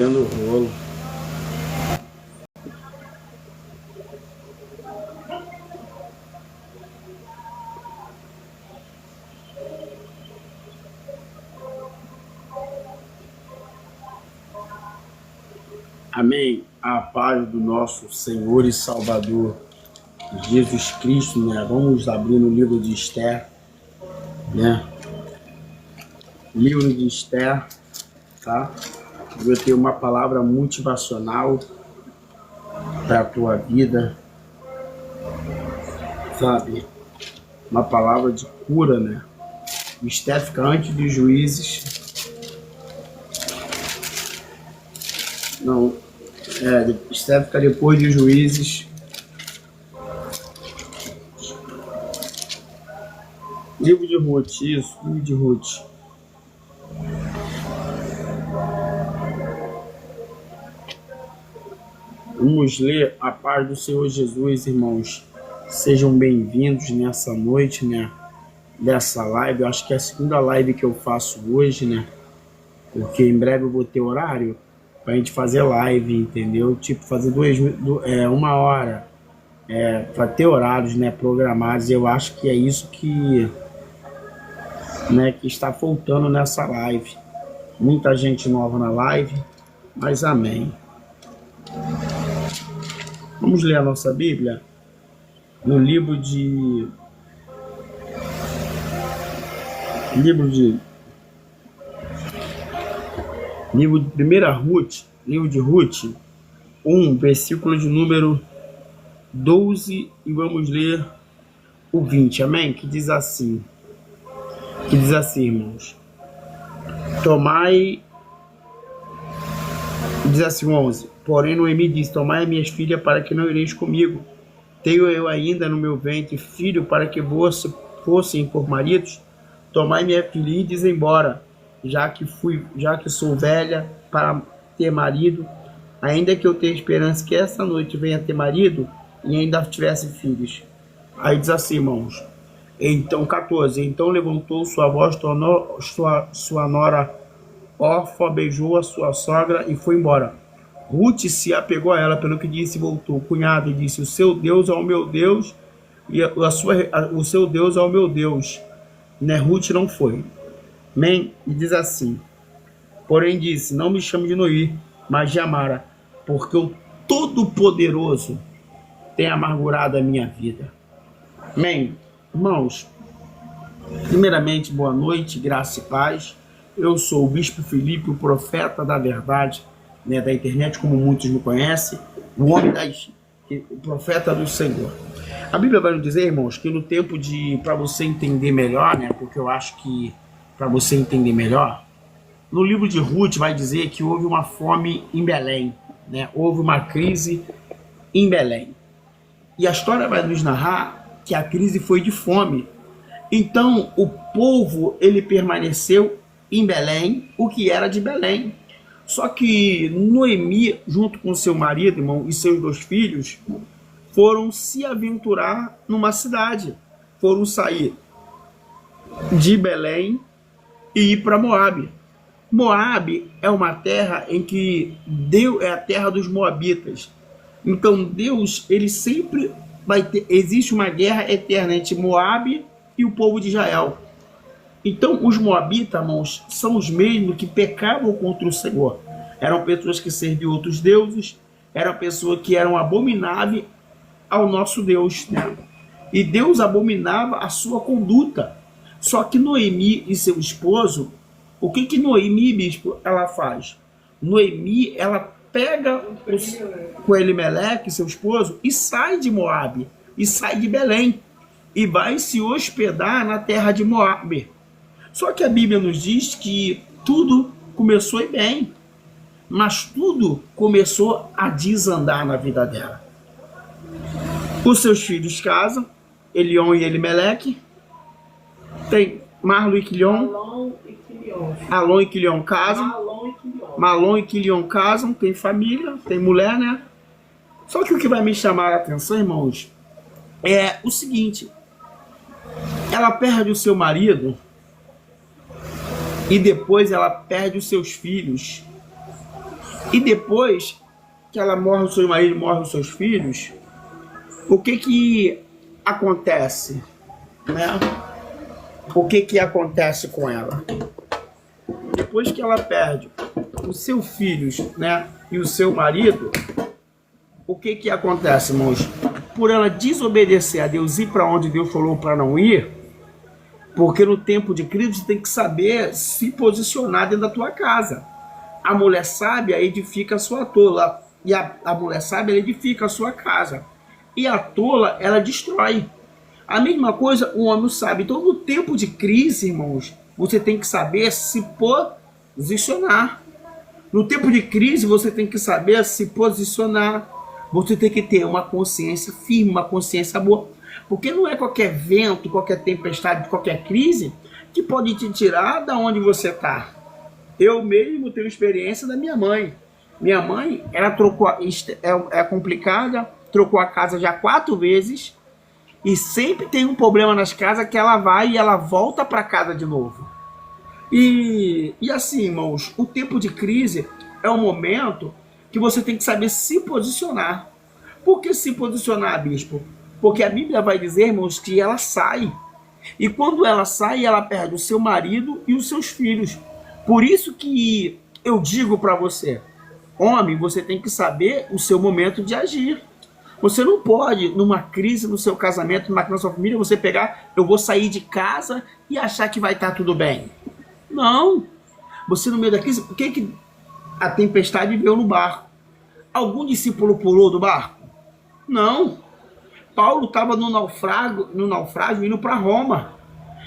dando rolo. Amém. A paz do nosso Senhor e Salvador Jesus Cristo, né? Vamos abrir no livro de Esther, né? Livro de Esther, tá? Eu tenho uma palavra motivacional para a tua vida, sabe? Uma palavra de cura, né? Esther fica antes de Juízes. Não, Esther fica depois de Juízes. Livro de Ruth, isso, livro de Ruth. Vamos ler a paz do Senhor Jesus, irmãos. Sejam bem-vindos nessa noite, né? Dessa live. Eu acho que é a segunda live que eu faço hoje, né? Porque em breve eu vou ter horário pra gente fazer live, entendeu? Tipo, fazer uma hora. Para ter horários, né, programados. Eu acho que é isso que está faltando nessa live. Muita gente nova na live, mas amém. Vamos ler a nossa Bíblia no livro de 1 Ruth, livro de Ruth, 1, versículo de número 12, e vamos ler o 20, amém? Que diz assim, irmãos. Diz assim, 11. Porém, Noemi disse: tomai as minhas filhas, para que não ireis comigo. Tenho eu ainda no meu ventre filho, para que fossem por maridos. Tomai minha filha e ides embora, já que sou velha para ter marido, ainda que eu tenha esperança que esta noite venha ter marido e ainda tivesse filhos. Aí diz assim, irmãos. Então, 14. Então levantou sua voz, tornou sua nora órfã, beijou a sua sogra e foi embora. Ruth se apegou a ela, pelo que disse, voltou. Cunhado, e disse: o seu Deus é o meu Deus, e o seu Deus é o meu Deus. Né? Ruth não foi. Amém? E diz assim: porém disse: não me chame de Noemi, mas de Amara, porque o Todo-Poderoso tem amargurado a minha vida. Amém? Irmãos, primeiramente, boa noite, graça e paz. Eu sou o Bispo Felipe, o profeta da verdade, né, da internet, como muitos me conhecem, o profeta do Senhor. A Bíblia vai nos dizer, irmãos, que no tempo para você entender melhor, né, porque eu acho que para você entender melhor, no livro de Ruth vai dizer que houve uma fome em Belém, né, houve uma crise em Belém. E a história vai nos narrar que a crise foi de fome. Então, o povo, ele permaneceu em Belém, o que era de Belém. Só que Noemi, junto com seu marido, irmão, e seus 2 filhos, foram se aventurar numa cidade. Foram sair de Belém e ir para Moabe. Moabe é uma terra em que Deus é a terra dos moabitas. Então Deus, ele sempre vai ter, existe uma guerra eterna entre Moabe e o povo de Israel. Então os moabitas, irmãos, são os mesmos que pecavam contra o Senhor. Eram pessoas que serviam outros deuses, eram pessoas que eram abomináveis ao nosso Deus, né? E Deus abominava a sua conduta. Só que Noemi e seu esposo, o que Noemi, bispo, ela faz? Noemi, ela pega com Elimeleque, seu esposo, e sai de Moabe, e sai de Belém, e vai se hospedar na terra de Moabe. Só que a Bíblia nos diz que tudo começou bem, mas tudo começou a desandar na vida dela. Os seus filhos casam, Elion e Elimeleque, tem Marlon e Quilion, Alon e Quilion casam, Malon e Quilion casam, tem família, tem mulher, né? Só que o que vai me chamar a atenção, irmãos, é o seguinte: ela perde o seu marido e depois ela perde os seus filhos. E depois que ela morre, o seu marido morre, os seus filhos, o que que acontece, né? O que que acontece com ela? Depois que ela perde os seus filhos, né, e o seu marido, o que que acontece, irmãos? Por ela desobedecer a Deus, ir para onde Deus falou para não ir, porque no tempo de crise você tem que saber se posicionar dentro da tua casa. A mulher sábia edifica a sua tola, e a mulher sábia edifica a sua casa. E a tola, ela destrói. A mesma coisa o homem sábio. Então, no tempo de crise, irmãos, você tem que saber se posicionar. No tempo de crise, você tem que saber se posicionar. Você tem que ter uma consciência firme, uma consciência boa. Porque não é qualquer vento, qualquer tempestade, qualquer crise que pode te tirar da onde você está. Eu mesmo tenho experiência da minha mãe. Minha mãe, ela trocou, é complicada, trocou a casa já 4 vezes. E sempre tem um problema nas casas que ela vai e ela volta para casa de novo. E assim, irmãos, o tempo de crise é um momento que você tem que saber se posicionar. Por que se posicionar, bispo? Porque a Bíblia vai dizer, irmãos, que ela sai. E quando ela sai, ela perde o seu marido e os seus filhos. Por isso que eu digo para você, homem, você tem que saber o seu momento de agir. Você não pode, numa crise no seu casamento, numa crise na sua família, você pegar, eu vou sair de casa e achar que vai estar tudo bem. Não. Você no meio da crise, o que a tempestade veio no barco? Algum discípulo pulou do barco? Não. Paulo estava no naufrágio indo para Roma.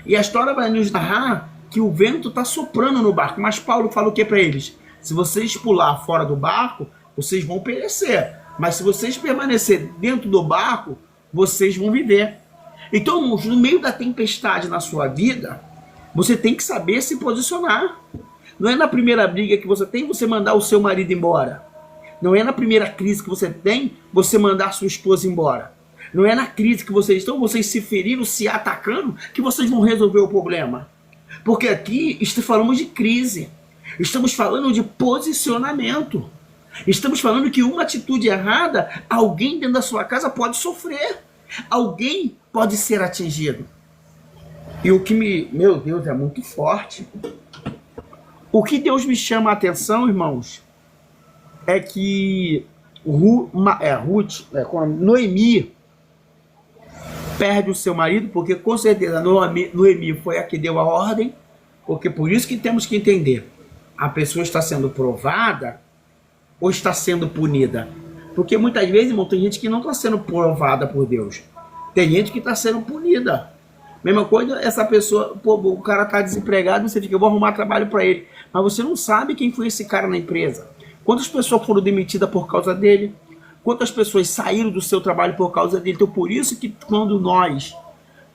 E a história vai nos narrar que o vento está soprando no barco. Mas Paulo falou o que para eles? Se vocês pular fora do barco, vocês vão perecer. Mas se vocês permanecerem dentro do barco, vocês vão viver. Então, no meio da tempestade na sua vida, você tem que saber se posicionar. Não é na primeira briga que você tem, você mandar o seu marido embora. Não é na primeira crise que você tem, você mandar sua esposa embora. Não é na crise que vocês estão, vocês se ferindo, se atacando, que vocês vão resolver o problema. Porque aqui falamos de crise. Estamos falando de posicionamento. Estamos falando que uma atitude errada, alguém dentro da sua casa pode sofrer. Alguém pode ser atingido. E o que meu Deus, é muito forte. O que Deus me chama a atenção, irmãos, é que Noemi perde o seu marido, porque com certeza Noemi foi a que deu a ordem, porque por isso que temos que entender, a pessoa está sendo provada ou está sendo punida? Porque muitas vezes, irmão, tem gente que não está sendo provada por Deus, tem gente que está sendo punida. Mesma coisa, essa pessoa, pô, o cara está desempregado, você fica, eu vou arrumar trabalho para ele, mas você não sabe quem foi esse cara na empresa. Quantas pessoas foram demitidas por causa dele? Quantas pessoas saíram do seu trabalho por causa dele? Então, por isso que quando nós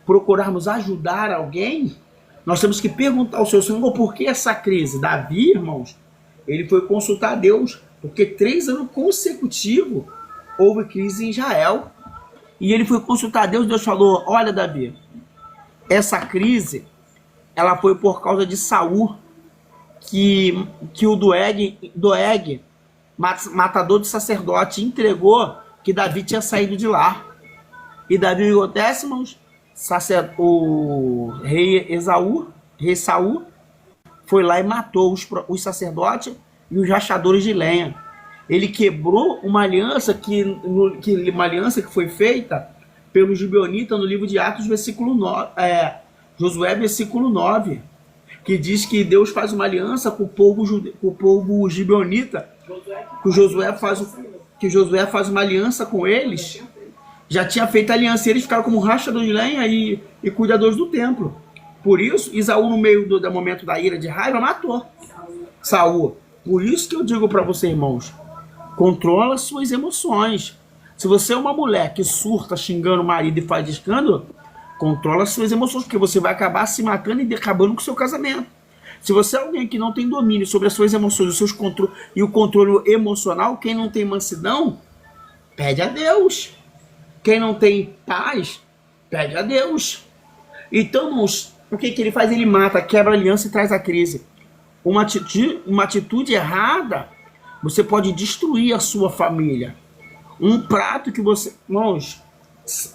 procurarmos ajudar alguém, nós temos que perguntar ao Senhor, por que essa crise? Davi, irmãos, ele foi consultar Deus, porque 3 anos consecutivos houve crise em Israel. E ele foi consultar Deus, Deus falou, olha Davi, essa crise, ela foi por causa de Saul, que o Doeg, matador de sacerdote, entregou que Davi tinha saído de lá. E Davi, o décimos, o rei Saul, foi lá e matou os sacerdotes e os rachadores de lenha. Ele quebrou uma aliança que foi feita pelo Gibeonita no livro de Atos, Josué, versículo 9, que diz que Deus faz uma aliança com o povo gibeonita, que Josué faz uma aliança com eles. Já tinha feito aliança, e eles ficaram como rachadores de lenha e cuidadores do templo. Por isso, Isaú, no meio do momento da ira, de raiva, matou Saul. Por isso que eu digo para você, irmãos, controla suas emoções. Se você é uma mulher que surta xingando o marido e faz escândalo, controla suas emoções, porque você vai acabar se matando e acabando com o seu casamento. Se você é alguém que não tem domínio sobre as suas emoções, e o controle emocional, quem não tem mansidão, pede a Deus. Quem não tem paz, pede a Deus. Então, irmãos, o que ele faz? Ele mata, quebra a aliança e traz a crise. Uma atitude errada Você pode destruir a sua família. Um prato que você... Irmãos,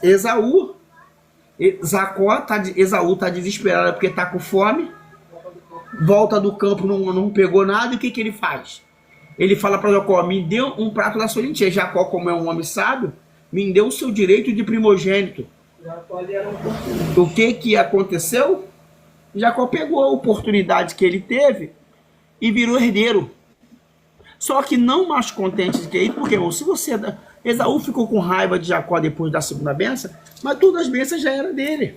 Esaú Esaú tá desesperado porque tá com fome, volta do campo, não pegou nada, e o que ele faz? Ele fala para Jacó, me deu um prato da sua lentilha. Jacó, como é um homem sábio, me deu o seu direito de primogênito. O que aconteceu? Jacó pegou a oportunidade que ele teve e virou herdeiro. Só que não mais contente que isso, porque, irmão, se você... Esaú ficou com raiva de Jacó depois da segunda bênção, mas todas as bênçãos já eram dele.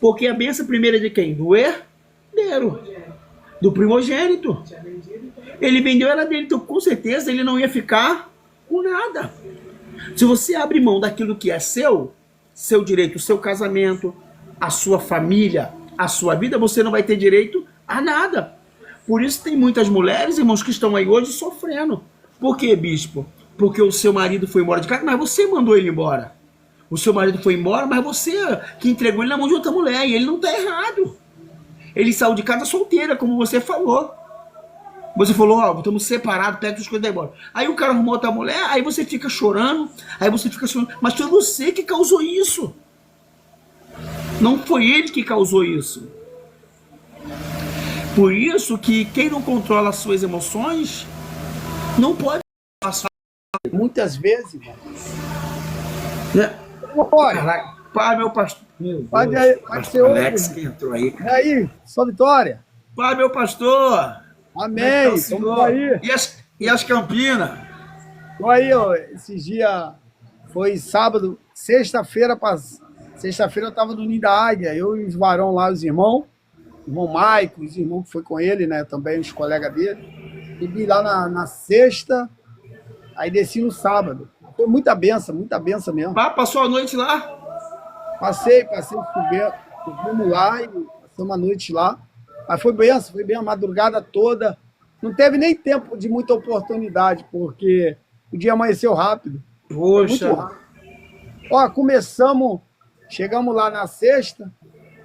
Porque a bênção primeira é de quem? Do herdeiro, do primogênito. Ele vendeu, era dele, então com certeza ele não ia ficar com nada. Se você abre mão daquilo que é seu direito, o seu casamento, a sua família, a sua vida, você não vai ter direito a nada. Por isso tem muitas mulheres, irmãos, que estão aí hoje sofrendo. Por quê, bispo? Porque o seu marido foi embora de casa, mas você mandou ele embora. O seu marido foi embora, mas você que entregou ele na mão de outra mulher, e ele não está errado. Ele saiu de casa solteira, como você falou. Você falou, ó, estamos separados, pega as coisas e vai embora. Aí o cara arrumou outra mulher, aí você fica chorando, mas foi você que causou isso. Não foi ele que causou isso. Por isso que quem não controla as suas emoções não pode passar. Muitas vezes, Né? Caraca, Pai, meu pastor. Meu pode Deus, aí, pode pastor ser Alex outro. que entrou aí. E aí, só vitória? Pai, meu pastor. Amém. Vamos aí. E as Campinas? Tô aí, ó. Esses dias foi sábado, sexta-feira eu tava no Ninho da Águia, eu e os varão lá, os irmãos, o irmão Maico, os irmãos que foi com ele, né, também os colegas dele. Subi lá na sexta, aí desci no sábado. Foi muita benção mesmo. Passou a noite lá? Passei, subimos lá e passamos a noite lá. Mas foi bem a madrugada toda. Não teve nem tempo de muita oportunidade, porque o dia amanheceu rápido. Poxa. Muito rápido. Ó, chegamos lá na sexta,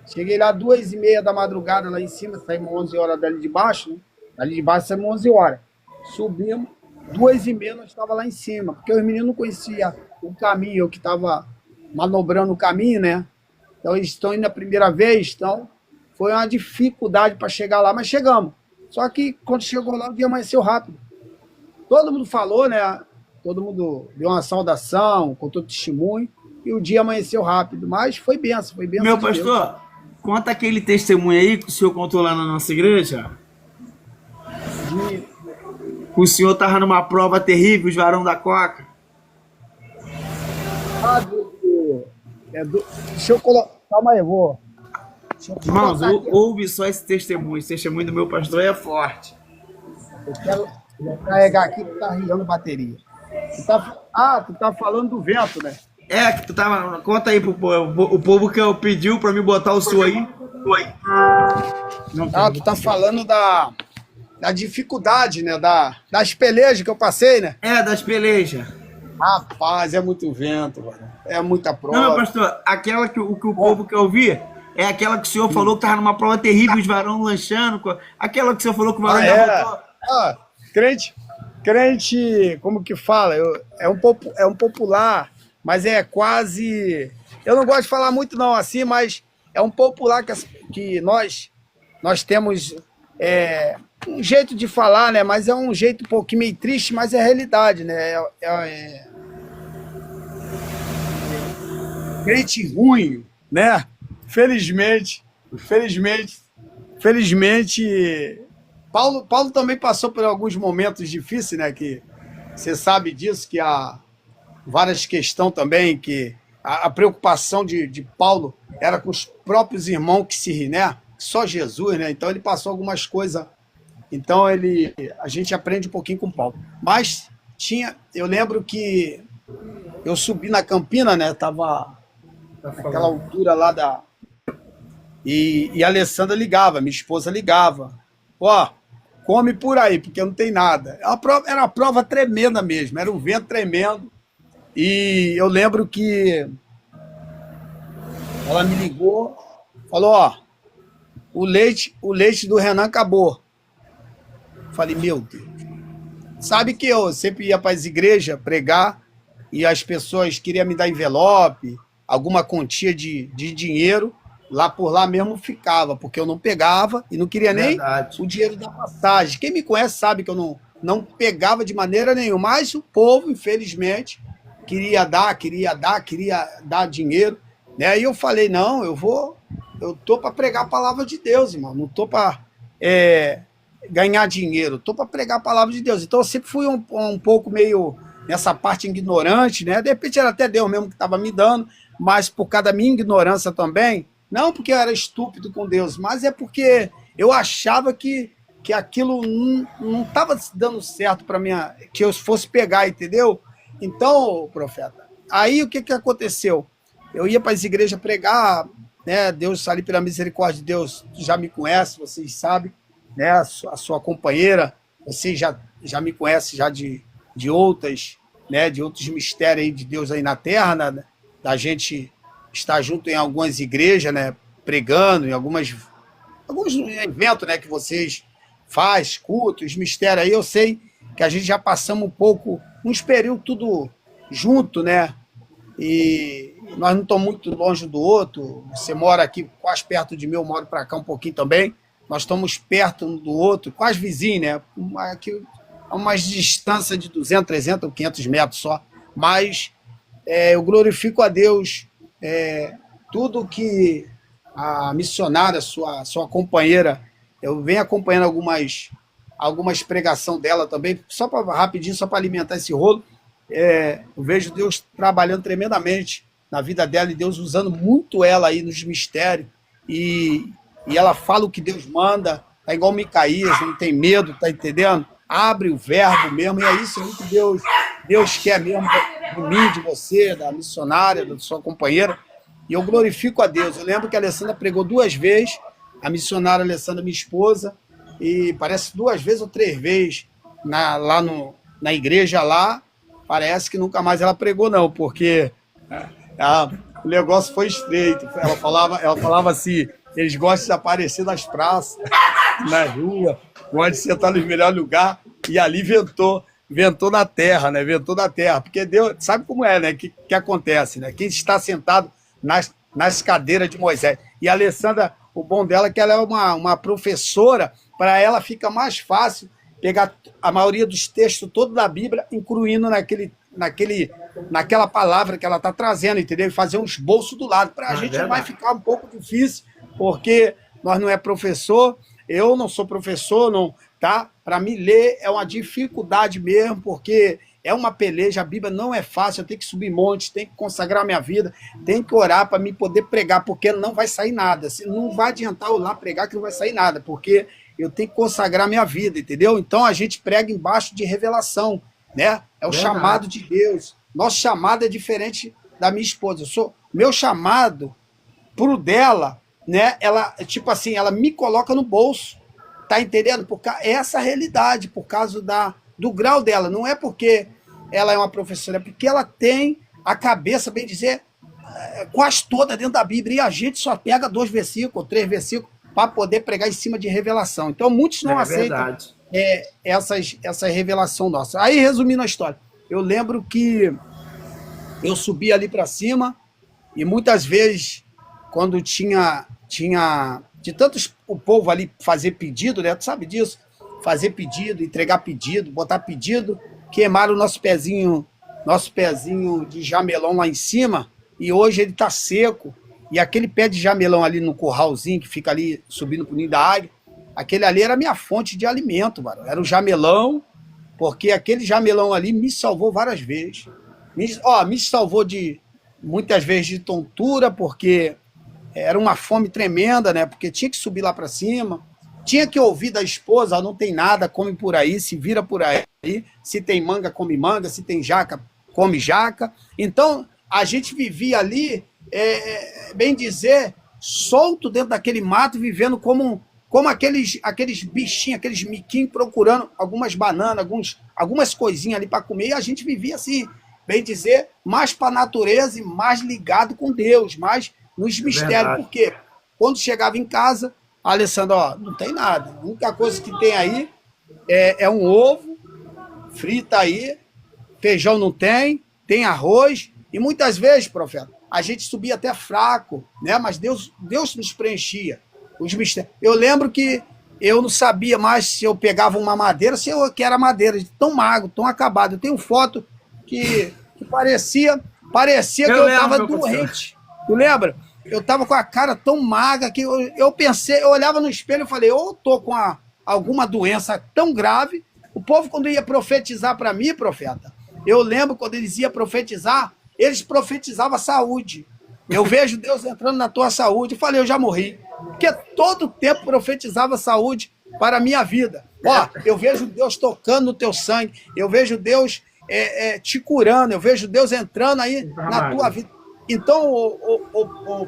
cheguei lá 2h30 da madrugada lá em cima, saímos 11 horas dali de baixo, né? Dali de baixo saímos 11 horas. Subimos, 2h30 nós estávamos lá em cima, porque os meninos não conheciam o caminho, eu que estava manobrando o caminho, né? Então eles estão indo a primeira vez, então foi uma dificuldade para chegar lá, mas chegamos. Só que quando chegou lá, o dia amanheceu rápido. Todo mundo falou, né? Todo mundo deu uma saudação, contou testemunho, e o dia amanheceu rápido. Mas foi benção, foi benção. Meu pastor, conta aquele testemunho aí que o senhor contou lá na nossa igreja. O senhor estava numa prova terrível, os varão da Coca. Deixa eu colocar. Calma aí, vou. Irmãos, ouve só esse testemunho. Esse testemunho do meu pastor é forte. Vou carregar aqui que tá riando bateria. Tu tá falando do vento, né? É, que tu tava. Conta aí pro povo. O povo que pediu pra me botar o seu aí. Tu tá falando da dificuldade, né? Das pelejas que eu passei, né? É, das pelejas. Rapaz, é muito vento, mano. É muita prova. Não, meu pastor, aquela que o povo quer ouvir é aquela que o senhor falou que tava numa prova terrível, os varão lanchando. Aquela que o senhor falou que o varão já botou. Crente, como que fala? É um popular, mas é quase... Eu não gosto de falar muito não assim, mas é um popular que nós temos um jeito de falar, né? Mas é um jeito um pouquinho meio triste, mas é realidade, né? Crente ruim, né? Felizmente, Paulo também passou por alguns momentos difíceis, né? Que você sabe disso, que há várias questões também, que a preocupação de Paulo era com os próprios irmãos que se, né? Só Jesus, né? Então ele passou algumas coisas. Então a gente aprende um pouquinho com Paulo. Mas eu lembro que eu subi na Campina, né? Tava naquela altura lá e a Alessandra ligava, minha esposa ligava. Ó, come por aí, porque não tem nada. Era uma prova tremenda mesmo, era um vento tremendo. E eu lembro que ela me ligou, falou, ó, o leite do Renan acabou. Falei, meu Deus. Sabe que eu sempre ia para as igrejas pregar e as pessoas queriam me dar envelope, alguma quantia de dinheiro, lá por lá mesmo ficava, porque eu não pegava e não queria nem Verdade. o dinheiro da passagem. Quem me conhece sabe que eu não pegava de maneira nenhuma, mas o povo, infelizmente, queria dar dinheiro, né? E eu falei, não, eu tô para pregar a palavra de Deus, irmão, não tô para ganhar dinheiro, tô para pregar a palavra de Deus. Então eu sempre fui um pouco meio nessa parte ignorante, né? De repente era até Deus mesmo que estava me dando, mas por causa da minha ignorância também, não porque eu era estúpido com Deus, mas é porque eu achava que aquilo não estava dando certo para mim, que eu fosse pegar, entendeu? Então, profeta, aí o que, que aconteceu? Eu ia para as igrejas pregar, né? Deus ali pela misericórdia de Deus já me conhece, vocês sabem, né? A sua companheira, você já me conhece já de outras, né? De outros mistérios aí de Deus aí na terra, né? Da gente estar junto em algumas igrejas, né? Pregando em alguns eventos, né? Que vocês faz, cultos, mistérios aí. Eu sei que a gente já passamos um pouco, uns períodos tudo junto, né? E nós não estamos muito longe do outro. Você mora aqui quase perto de mim, eu moro para cá um pouquinho também. Nós estamos perto um do outro, quase vizinho, né? Aqui, a uma distância de 200, 300 ou 500 metros só. Mas eu glorifico a Deus, tudo que a missionária, sua companheira, eu venho acompanhando algumas pregações dela também, só para rapidinho, só para alimentar esse rolo. Eu vejo Deus trabalhando tremendamente na vida dela e Deus usando muito ela aí nos mistérios. E ela fala o que Deus manda, tá igual Micaías, não tem medo, tá entendendo? Abre o verbo mesmo, e é isso aí que Deus quer mesmo de mim, de você, da missionária, da sua companheira. E eu glorifico a Deus. Eu lembro que a Alessandra pregou 2 vezes, a missionária Alessandra, minha esposa, e parece 2 vezes ou 3 vezes lá na igreja lá, parece que nunca mais ela pregou não, porque o negócio foi estreito. Ela falava assim, eles gostam de aparecer nas praças, na rua, gostam de sentar nos melhores lugares, e ali ventou na terra, né? Ventou na terra, porque Deus, sabe como é, né? Que acontece, né? Quem está sentado nas cadeiras de Moisés. E a Alessandra, o bom dela é que ela é uma professora, para ela fica mais fácil pegar a maioria dos textos todo da Bíblia, incluindo naquela palavra que ela está trazendo, entendeu? E fazer um esboço do lado. Para a gente vai ficar um pouco difícil, porque nós não é professor, eu não sou professor, não, tá? Para mim ler é uma dificuldade mesmo, porque é uma peleja, a Bíblia não é fácil, eu tenho que subir montes, tenho que consagrar minha vida, tenho que orar para me poder pregar, porque não vai sair nada. Não vai adiantar eu lá pregar que não vai sair nada, porque eu tenho que consagrar minha vida, entendeu? Então a gente prega embaixo de revelação, né? É o chamado de Deus. Nosso chamado é diferente da minha esposa. Meu chamado pro dela, né? Ela, tipo assim, ela me coloca no bolso, tá entendendo? Porque essa é a realidade, por causa do grau dela. Não é porque ela é uma professora, é porque ela tem a cabeça, bem dizer, quase toda dentro da Bíblia, e a gente só pega 2 versículos, 3 versículos, para poder pregar em cima de revelação. Então, muitos não aceitam essa revelação nossa. Aí, resumindo a história, eu lembro que eu subi ali para cima e muitas vezes, quando tinha de tantos o povo ali fazer pedido, né? Tu sabe disso? Fazer pedido, entregar pedido, botar pedido, queimaram o nosso pezinho de jamelão lá em cima, e hoje ele tá seco. E aquele pé de jamelão ali no curralzinho que fica ali subindo pro ninho da águia, aquele ali era a minha fonte de alimento, mano. Era o jamelão, porque aquele jamelão ali me salvou várias vezes. Me salvou muitas vezes de tontura, porque era uma fome tremenda, né? Porque tinha que subir lá para cima, tinha que ouvir da esposa, não tem nada, come por aí, se vira por aí, se tem manga, come manga, se tem jaca, come jaca. Então, a gente vivia ali, bem dizer, solto dentro daquele mato, vivendo como aqueles bichinhos, aqueles miquinhos, procurando algumas bananas, algumas coisinhas ali para comer, e a gente vivia assim, bem dizer, mais para a natureza e mais ligado com Deus, mais nos mistérios, porque quando chegava em casa, Alessandra, não tem nada, a única coisa que tem aí é um ovo, frita aí, feijão não tem, tem arroz, e muitas vezes, profeta, a gente subia até fraco, né? Mas Deus nos preenchia. Os mistérios. Eu lembro que eu não sabia mais se eu pegava uma madeira, se eu que era madeira, de tão magro, tão acabado. Eu tenho foto que parecia que eu estava doente. Tu lembra? Eu estava com a cara tão magra que eu pensei, eu olhava no espelho e falei, ou eu tô com alguma doença tão grave. O povo, quando ia profetizar para mim, profeta, eu lembro quando eles iam profetizar, eles profetizavam saúde. Eu vejo Deus entrando na tua saúde. Eu falei, eu já morri. Porque todo tempo profetizava saúde para a minha vida. Ó, eu vejo Deus tocando no teu sangue. Eu vejo Deus te curando. Eu vejo Deus entrando aí na tua vida. Então,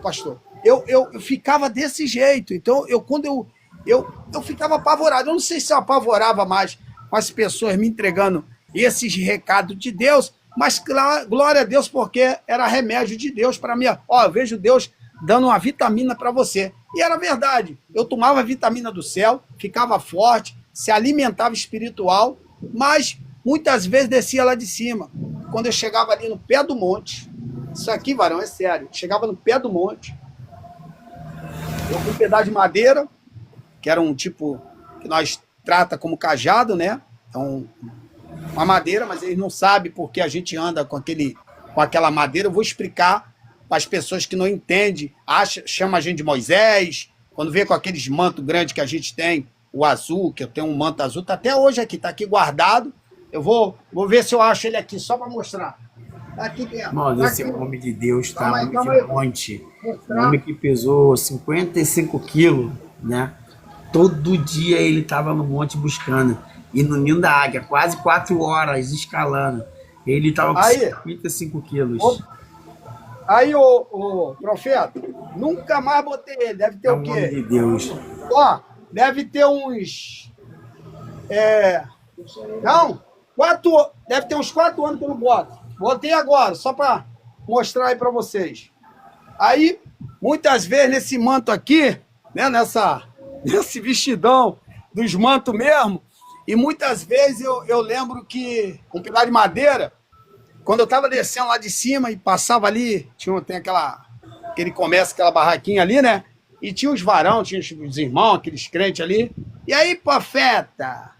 pastor, eu ficava desse jeito. Então, quando eu ficava apavorado. Eu não sei se eu apavorava mais com as pessoas me entregando esses recados de Deus, mas glória a Deus, porque era remédio de Deus para mim. Ó, eu vejo Deus dando uma vitamina para você. E era verdade. Eu tomava vitamina do céu, ficava forte, se alimentava espiritual, mas muitas vezes descia lá de cima. Quando eu chegava ali no pé do monte, isso aqui, varão, é sério, chegava no pé do monte, eu com um pedaço de madeira, que era um tipo que nós trata como cajado, né? Então, uma madeira, mas eles não sabem porque a gente anda com aquela madeira. Eu vou explicar para as pessoas que não entendem, chama a gente de Moisés, quando vê com aqueles mantos grandes que a gente tem, o azul, que eu tenho um manto azul, tá até hoje aqui, tá aqui guardado. Eu vou ver se eu acho ele aqui, só para mostrar. Tá aqui dentro. Mano, esse homem de Deus, tá? Homem de monte. Um homem que pesou 55 quilos, né? Todo dia ele tava no monte buscando. E no ninho da águia, quase 4 horas escalando. Ele tava com 55 quilos. Aí, o profeta, nunca mais botei ele. Deve ter o quê? Homem de Deus. Ó, deve ter uns... Não, deve ter uns 4 anos que eu não boto. Botei agora, só para mostrar aí para vocês. Aí, muitas vezes, nesse manto aqui, né, nesse vestidão dos mantos mesmo, e muitas vezes eu lembro que, com um pedaço de madeira, quando eu estava descendo lá de cima e passava ali, tem aquele comércio, aquela barraquinha ali, né? E tinha os varão, tinha os irmãos, aqueles crentes ali. E aí, profeta?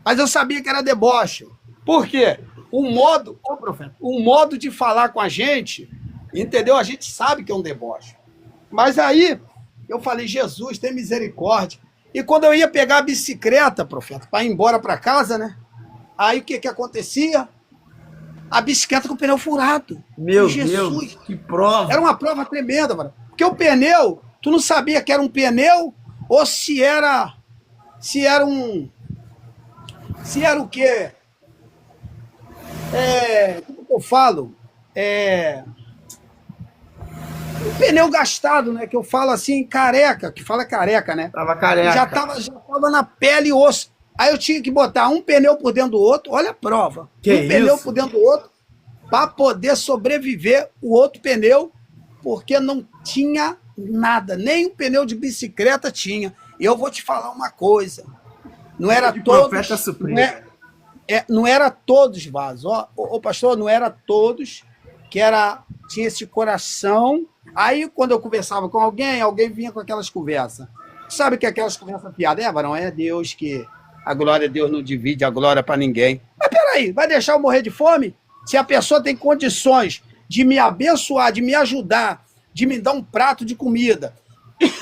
Mas eu sabia que era deboche. Por quê? O modo de falar com a gente, entendeu? A gente sabe que é um deboche. Mas aí, eu falei, Jesus, tem misericórdia. E quando eu ia pegar a bicicleta, profeta, para ir embora para casa, né? Aí o que acontecia? A bicicleta com o pneu furado. Meu Jesus, que prova! Era uma prova tremenda, mano. Porque o pneu, tu não sabia que era um pneu ou se era o quê? Como que eu falo? Um pneu gastado, né? Que eu falo assim, careca, que fala careca, né? Tava careca. Já tava na pele e osso. Aí eu tinha que botar um pneu por dentro do outro, olha a prova. Pneu por dentro do outro, para poder sobreviver o outro pneu, porque não tinha nada, nem um pneu de bicicleta tinha. E eu vou te falar uma coisa, não era todos... Não era todos, Vaso. Ó, pastor, não era todos que tinha esse coração. Aí, quando eu conversava com alguém vinha com aquelas conversas. Sabe que aquelas conversas piadas? Varão, é Deus que... A glória de Deus não divide a glória para ninguém. Mas peraí, vai deixar eu morrer de fome? Se a pessoa tem condições de me abençoar, de me ajudar, de me dar um prato de comida,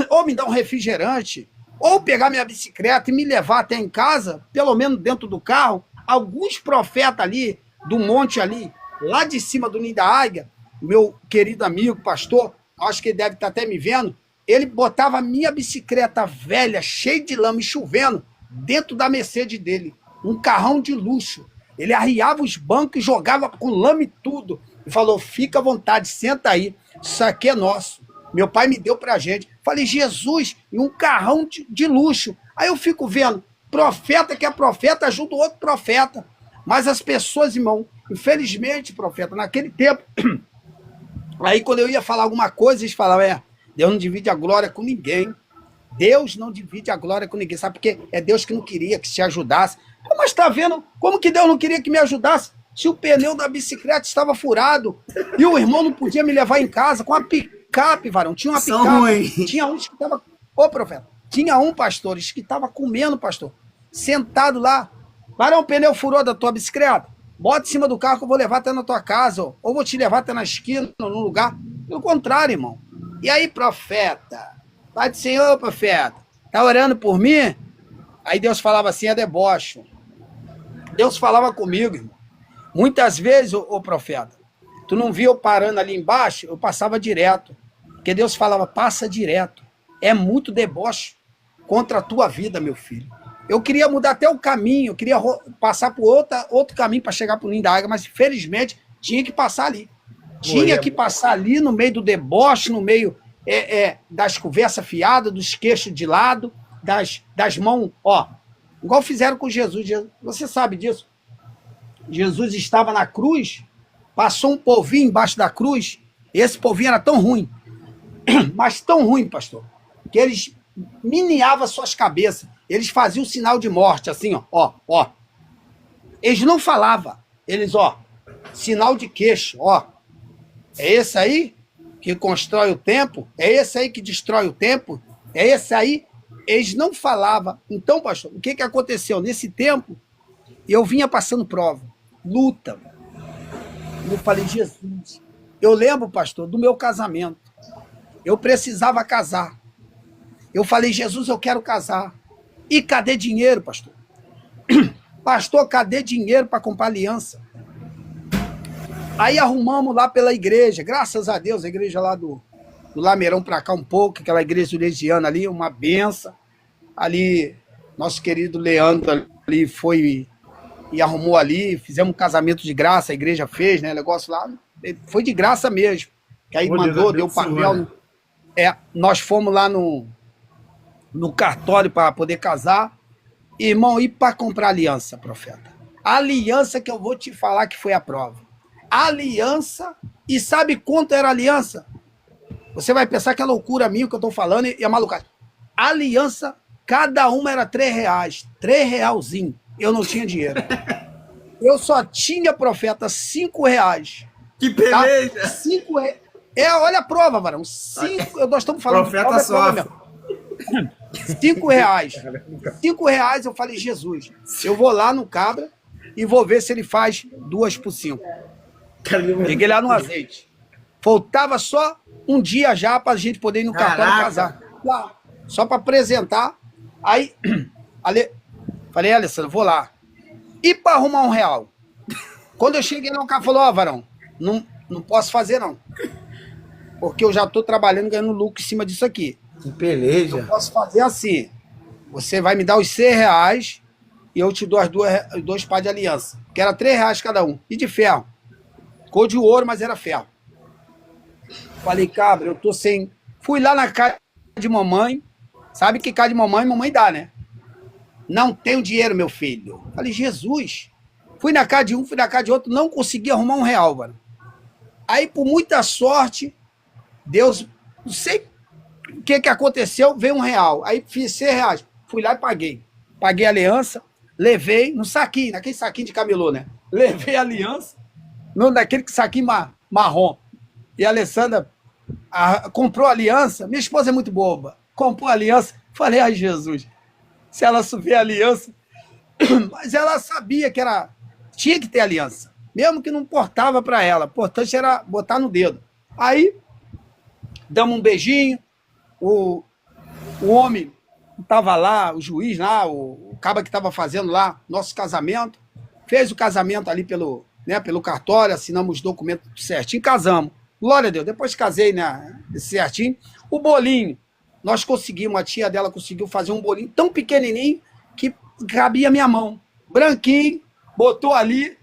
ou me dar um refrigerante, ou pegar minha bicicleta e me levar até em casa, pelo menos dentro do carro, alguns profetas ali, do monte ali, lá de cima do Ninho da Águia, meu querido amigo, pastor, acho que ele deve estar até me vendo, ele botava a minha bicicleta velha, cheia de lama e chovendo, dentro da Mercedes dele, um carrão de luxo. Ele arriava os bancos e jogava com lama e tudo. E falou, fica à vontade, senta aí, isso aqui é nosso. Meu pai me deu pra gente. Falei, Jesus, e um carrão de luxo. Aí eu fico vendo, profeta que é profeta ajuda o outro profeta. Mas as pessoas, irmão, infelizmente, profeta, naquele tempo, aí quando eu ia falar alguma coisa, eles falavam, Deus não divide a glória com ninguém. Deus não divide a glória com ninguém. Sabe por quê? É Deus que não queria que se ajudasse. Mas tá vendo como que Deus não queria que me ajudasse se o pneu da bicicleta estava furado e o irmão não podia me levar em casa com a picape, varão. Tinha uma picape. Tinha uns que estavam... Ô, profeta, tinha um, pastores, que estava comendo, pastor, sentado lá. Varão, o pneu furou da tua bicicleta? Bota em cima do carro que eu vou levar até na tua casa, ou vou te levar até na esquina, num lugar. Pelo contrário, irmão. E aí, profeta? Pai do Senhor, profeta, tá orando por mim? Aí Deus falava assim, é deboche. Deus falava comigo, irmão. Muitas vezes, ô profeta, tu não via eu parando ali embaixo, eu passava direto. Porque Deus falava, passa direto. É muito deboche contra a tua vida, meu filho. Eu queria mudar até o caminho, eu queria passar por outro caminho para chegar para o Ninho da Águia, mas infelizmente tinha que passar ali. Tinha que passar ali no meio do deboche, no meio das conversas fiadas, dos queixos de lado, das mãos, ó, igual fizeram com Jesus. Você sabe disso? Jesus estava na cruz, passou um povinho embaixo da cruz, e esse povinho era tão ruim, mas tão ruim, pastor, que eles miniavam suas cabeças, eles faziam o sinal de morte, assim, ó. Eles não falavam, eles, ó, sinal de queixo, ó. É esse aí que constrói o tempo? É esse aí que destrói o tempo? É esse aí? Eles não falavam. Então, pastor, o que aconteceu? Nesse tempo, eu vinha passando prova, luta. Eu falei, Jesus. Eu lembro, pastor, do meu casamento. Eu precisava casar. Eu falei, Jesus, eu quero casar. E cadê dinheiro, pastor? Pastor, cadê dinheiro para comprar aliança? Aí arrumamos lá pela igreja, graças a Deus, a igreja lá do Lameirão para cá um pouco, aquela igreja legiana ali, uma benção. Ali, nosso querido Leandro ali foi e arrumou ali, fizemos um casamento de graça, a igreja fez, né, negócio lá, foi de graça mesmo. Que aí mandou, deu papel. Nós fomos lá no cartório para poder casar. Irmão, e para comprar aliança, profeta? A aliança que eu vou te falar que foi a prova. Aliança, e sabe quanto era a aliança? Você vai pensar que é loucura minha o que eu estou falando e é malucagem. A aliança, cada uma era R$3, R$3. Eu não tinha dinheiro. Eu só tinha, profeta, R$5. Que beleza! Tá? 5 reais. Olha a prova, varão. Nós estamos falando profeta sofre. R$5. R$5, eu falei, Jesus, eu vou lá no cabra e vou ver se ele faz 2 por 5. Peguei lá no azeite. Faltava só um dia já para a gente poder ir no cartório casar. Lá, só para apresentar. Aí, falei, Alessandro, vou lá. E para arrumar R$1? Quando eu cheguei lá, o cara falou, varão, não posso fazer não. Porque eu já estou trabalhando, ganhando lucro em cima disso aqui. Que beleza. Eu posso fazer assim. Você vai me dar os R$6 e eu te dou as 2 pás de aliança. Que era R$3 cada um. E de ferro. Cor de ouro, mas era ferro. Falei, cabra, eu tô sem... Fui lá na casa de mamãe. Sabe que casa de mamãe dá, né? Não tenho dinheiro, meu filho. Falei, Jesus. Fui na casa de um, fui na casa de outro. Não consegui arrumar R$1, mano. Aí, por muita sorte, Deus... Não sei o que aconteceu, veio R$1. Aí fiz R$6. Fui lá e paguei. Paguei a aliança, levei no saquinho, naquele saquinho de camelô, né? Levei a aliança, naquele saquinho marrom. E a Alessandra comprou a aliança. Minha esposa é muito boba. Comprou a aliança. Falei, ai, Jesus, se ela subir a aliança... Mas ela sabia que tinha que ter aliança. Mesmo que não importava para ela. O importante era botar no dedo. Aí, damos um beijinho. O homem estava lá, o juiz lá, o cara que estava fazendo lá nosso casamento, fez o casamento ali pelo cartório, assinamos os documentos certinho, casamos. Glória a Deus. Depois casei, né, certinho. O bolinho, nós conseguimos, a tia dela conseguiu fazer um bolinho tão pequenininho que cabia a minha mão. Branquinho, botou ali.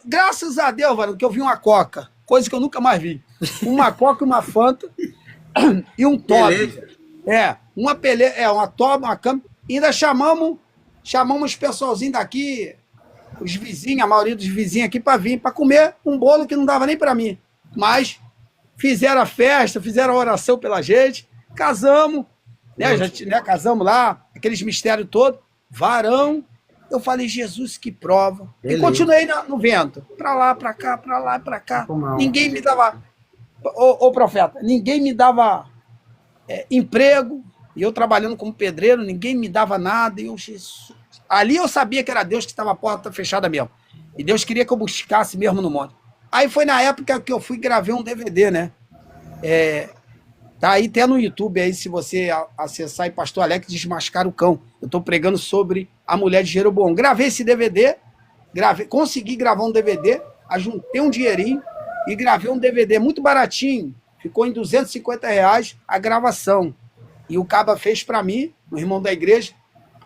Graças a Deus, mano, que eu vi uma coca, coisa que eu nunca mais vi. Uma coca, uma Fanta e um top. Uma toba, uma cama. Ainda chamamos os pessoalzinhos daqui, os vizinhos, a maioria dos vizinhos aqui, para vir, para comer um bolo que não dava nem para mim. Mas fizeram a festa, fizeram a oração pela gente, casamos, né? Casamos lá, aqueles mistérios todos. Varão, Eu falei, Jesus, que prova. E Beleza. continuei no vento. Para lá, para cá, para lá, para cá. Mal. Ninguém me dava... Ô, profeta, ninguém me dava emprego. E eu trabalhando como pedreiro, ninguém me dava nada. E eu, Jesus... Ali eu sabia que era Deus que estava a porta fechada mesmo. E Deus queria que eu buscasse mesmo no monte. Aí foi na época que eu fui gravei um DVD, né? Tá aí até no YouTube, aí se você acessar, e Pastor Alex Desmascara o Cão. Eu tô pregando sobre a mulher de Jeroboão. Gravei esse DVD, consegui gravar um DVD, ajuntei um dinheirinho e gravei um DVD muito baratinho. Ficou em R$ 250 a gravação. E o Caba fez para mim, o irmão da igreja,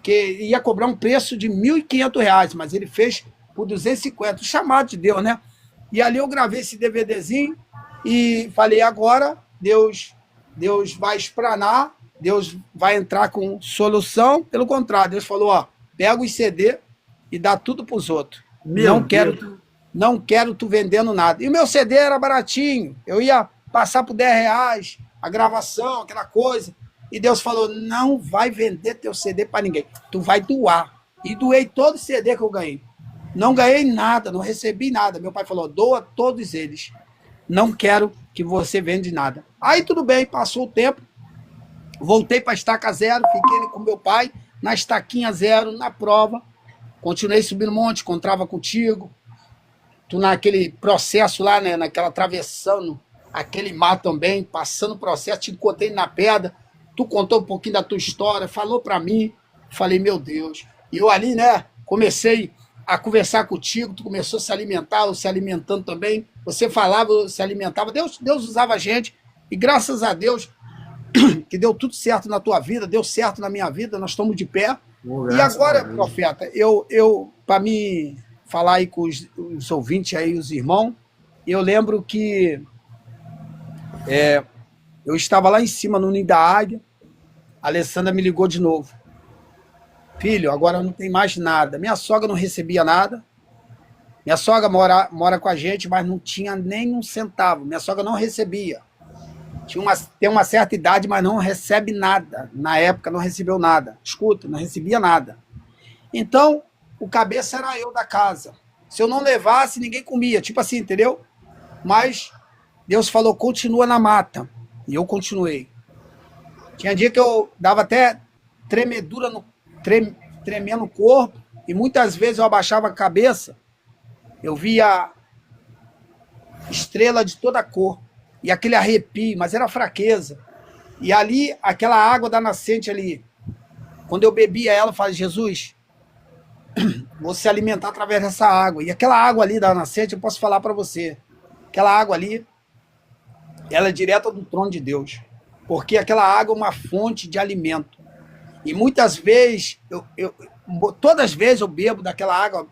que ia cobrar um preço de R$ 1.500, mas ele fez por 250, o chamado de Deus, né? E ali eu gravei esse DVDzinho e falei, agora Deus vai espranar, Deus vai entrar com solução. Pelo contrário, Deus falou, ó, pega os CD e dá tudo para os outros. Não quero tu vendendo nada. E o meu CD era baratinho, eu ia passar por R$ 10 a gravação, aquela coisa. E Deus falou, não vai vender teu CD para ninguém, tu vai doar. E doei todo o CD que eu ganhei. Não ganhei nada, não recebi nada. Meu pai falou, doa todos eles. Não quero que você vende nada. Aí tudo bem, passou o tempo, voltei para a estaca zero, fiquei com meu pai na estaquinha zero, na prova, continuei subindo monte, encontrava contigo, tu naquele processo lá, né, naquela atravessando aquele mar também, passando o processo, te encontrei na pedra, tu contou um pouquinho da tua história, falou para mim, falei, meu Deus, e eu ali, né, comecei a conversar contigo, tu começou a se alimentar, eu se alimentando também, você falava, eu se alimentava, Deus usava a gente, e graças a Deus, que deu tudo certo na tua vida, deu certo na minha vida, nós estamos de pé. E agora, profeta, eu para me falar aí com os ouvintes aí, os irmãos, eu lembro que eu estava lá em cima no Ninho da Águia, a Alessandra me ligou de novo. Filho, agora não tem mais nada. Minha sogra não recebia nada. Minha sogra mora com a gente, mas não tinha nem um centavo. Minha sogra não recebia. Tem uma certa idade, mas não recebe nada. Na época não recebeu nada. Escuta, não recebia nada. Então, o cabeça era eu da casa. Se eu não levasse, ninguém comia. Tipo assim, entendeu? Mas Deus falou, continua na mata. E eu continuei. Tinha dia que eu dava até tremedura tremendo o corpo, e muitas vezes eu abaixava a cabeça, eu via estrela de toda cor, e aquele arrepio, mas era fraqueza. E ali, aquela água da nascente ali, quando eu bebia ela, eu falei, Jesus, vou se alimentar através dessa água. E aquela água ali da nascente, eu posso falar para você, aquela água ali, ela é direta do trono de Deus, porque aquela água é uma fonte de alimento. E muitas vezes, todas as vezes eu bebo daquela água,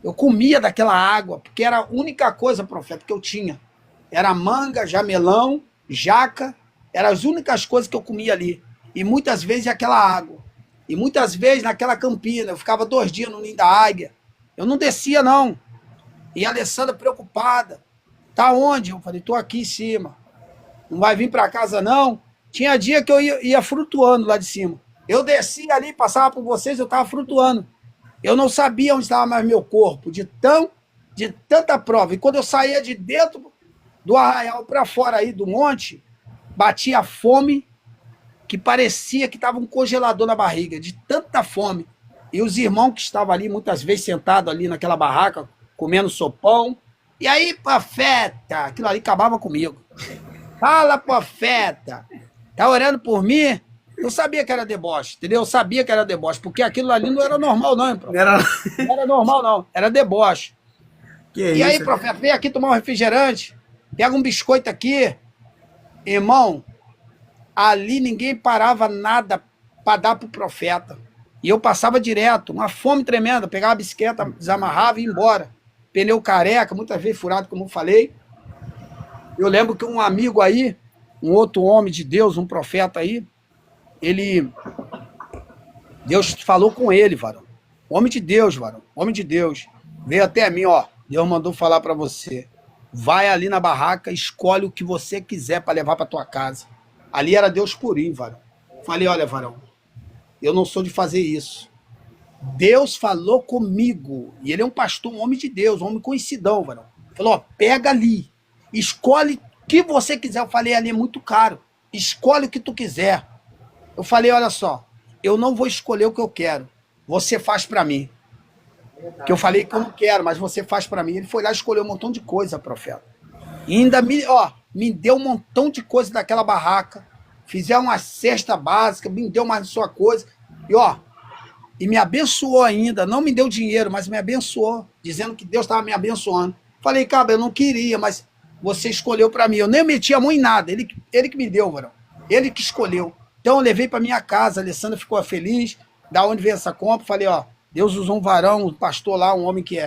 eu comia daquela água, porque era a única coisa, profeta, que eu tinha. Era manga, jamelão, jaca, eram as únicas coisas que eu comia ali. E muitas vezes aquela água. E muitas vezes naquela campina, eu ficava 2 dias no Ninho da Águia. Eu não descia, não. E a Alessandra preocupada. Tá onde? Eu falei, tô aqui em cima. Não vai vir para casa, não? Tinha dia que eu ia flutuando lá de cima. Eu descia ali, passava por vocês, eu estava flutuando. Eu não sabia onde estava mais meu corpo, de tanta prova. E quando eu saía de dentro do arraial para fora aí do monte, batia a fome, que parecia que estava um congelador na barriga, de tanta fome. E os irmãos que estavam ali, muitas vezes sentados ali naquela barraca, comendo sopão. E aí, profeta, aquilo ali acabava comigo. Fala, profeta, tá orando por mim? Eu sabia que era deboche, entendeu? Eu sabia que era deboche, porque aquilo ali não era normal, não, hein, profeta? Não era normal, não. Era deboche. E aí, profeta, vem aqui tomar um refrigerante, pega um biscoito aqui. Irmão, ali ninguém parava nada para dar pro profeta. E eu passava direto, uma fome tremenda, pegava a bicicleta, desamarrava e ia embora. Pneu careca, muitas vezes furado, como eu falei. Eu lembro que um amigo aí, um outro homem de Deus, um profeta aí, Deus falou com ele, varão. Homem de Deus, varão. Homem de Deus. Veio até mim, ó. Deus mandou falar para você. Vai ali na barraca, escolhe o que você quiser para levar para tua casa. Ali era Deus purinho, varão. Falei, olha, varão, eu não sou de fazer isso. Deus falou comigo, e ele é um pastor, um homem de Deus, um homem conhecidão, varão. Falou, ó, pega ali, escolhe o que você quiser. Eu falei, ali é muito caro, escolhe o que tu quiser. Eu falei, olha só, eu não vou escolher o que eu quero, você faz para mim. Que eu falei que eu não quero, mas você faz para mim. Ele foi lá e escolheu um montão de coisa, profeta. E ainda me deu um montão de coisa daquela barraca, fizeram uma cesta básica, me deu mais sua coisa, e me abençoou ainda, não me deu dinheiro, mas me abençoou, dizendo que Deus estava me abençoando. Falei, cara, eu não queria, mas você escolheu para mim. Eu nem meti a mão em nada, ele que me deu, varão. Ele que escolheu. Então eu levei para minha casa, a Alessandra ficou feliz, da onde veio essa compra, falei, ó, Deus usou um varão, um pastor lá, um homem que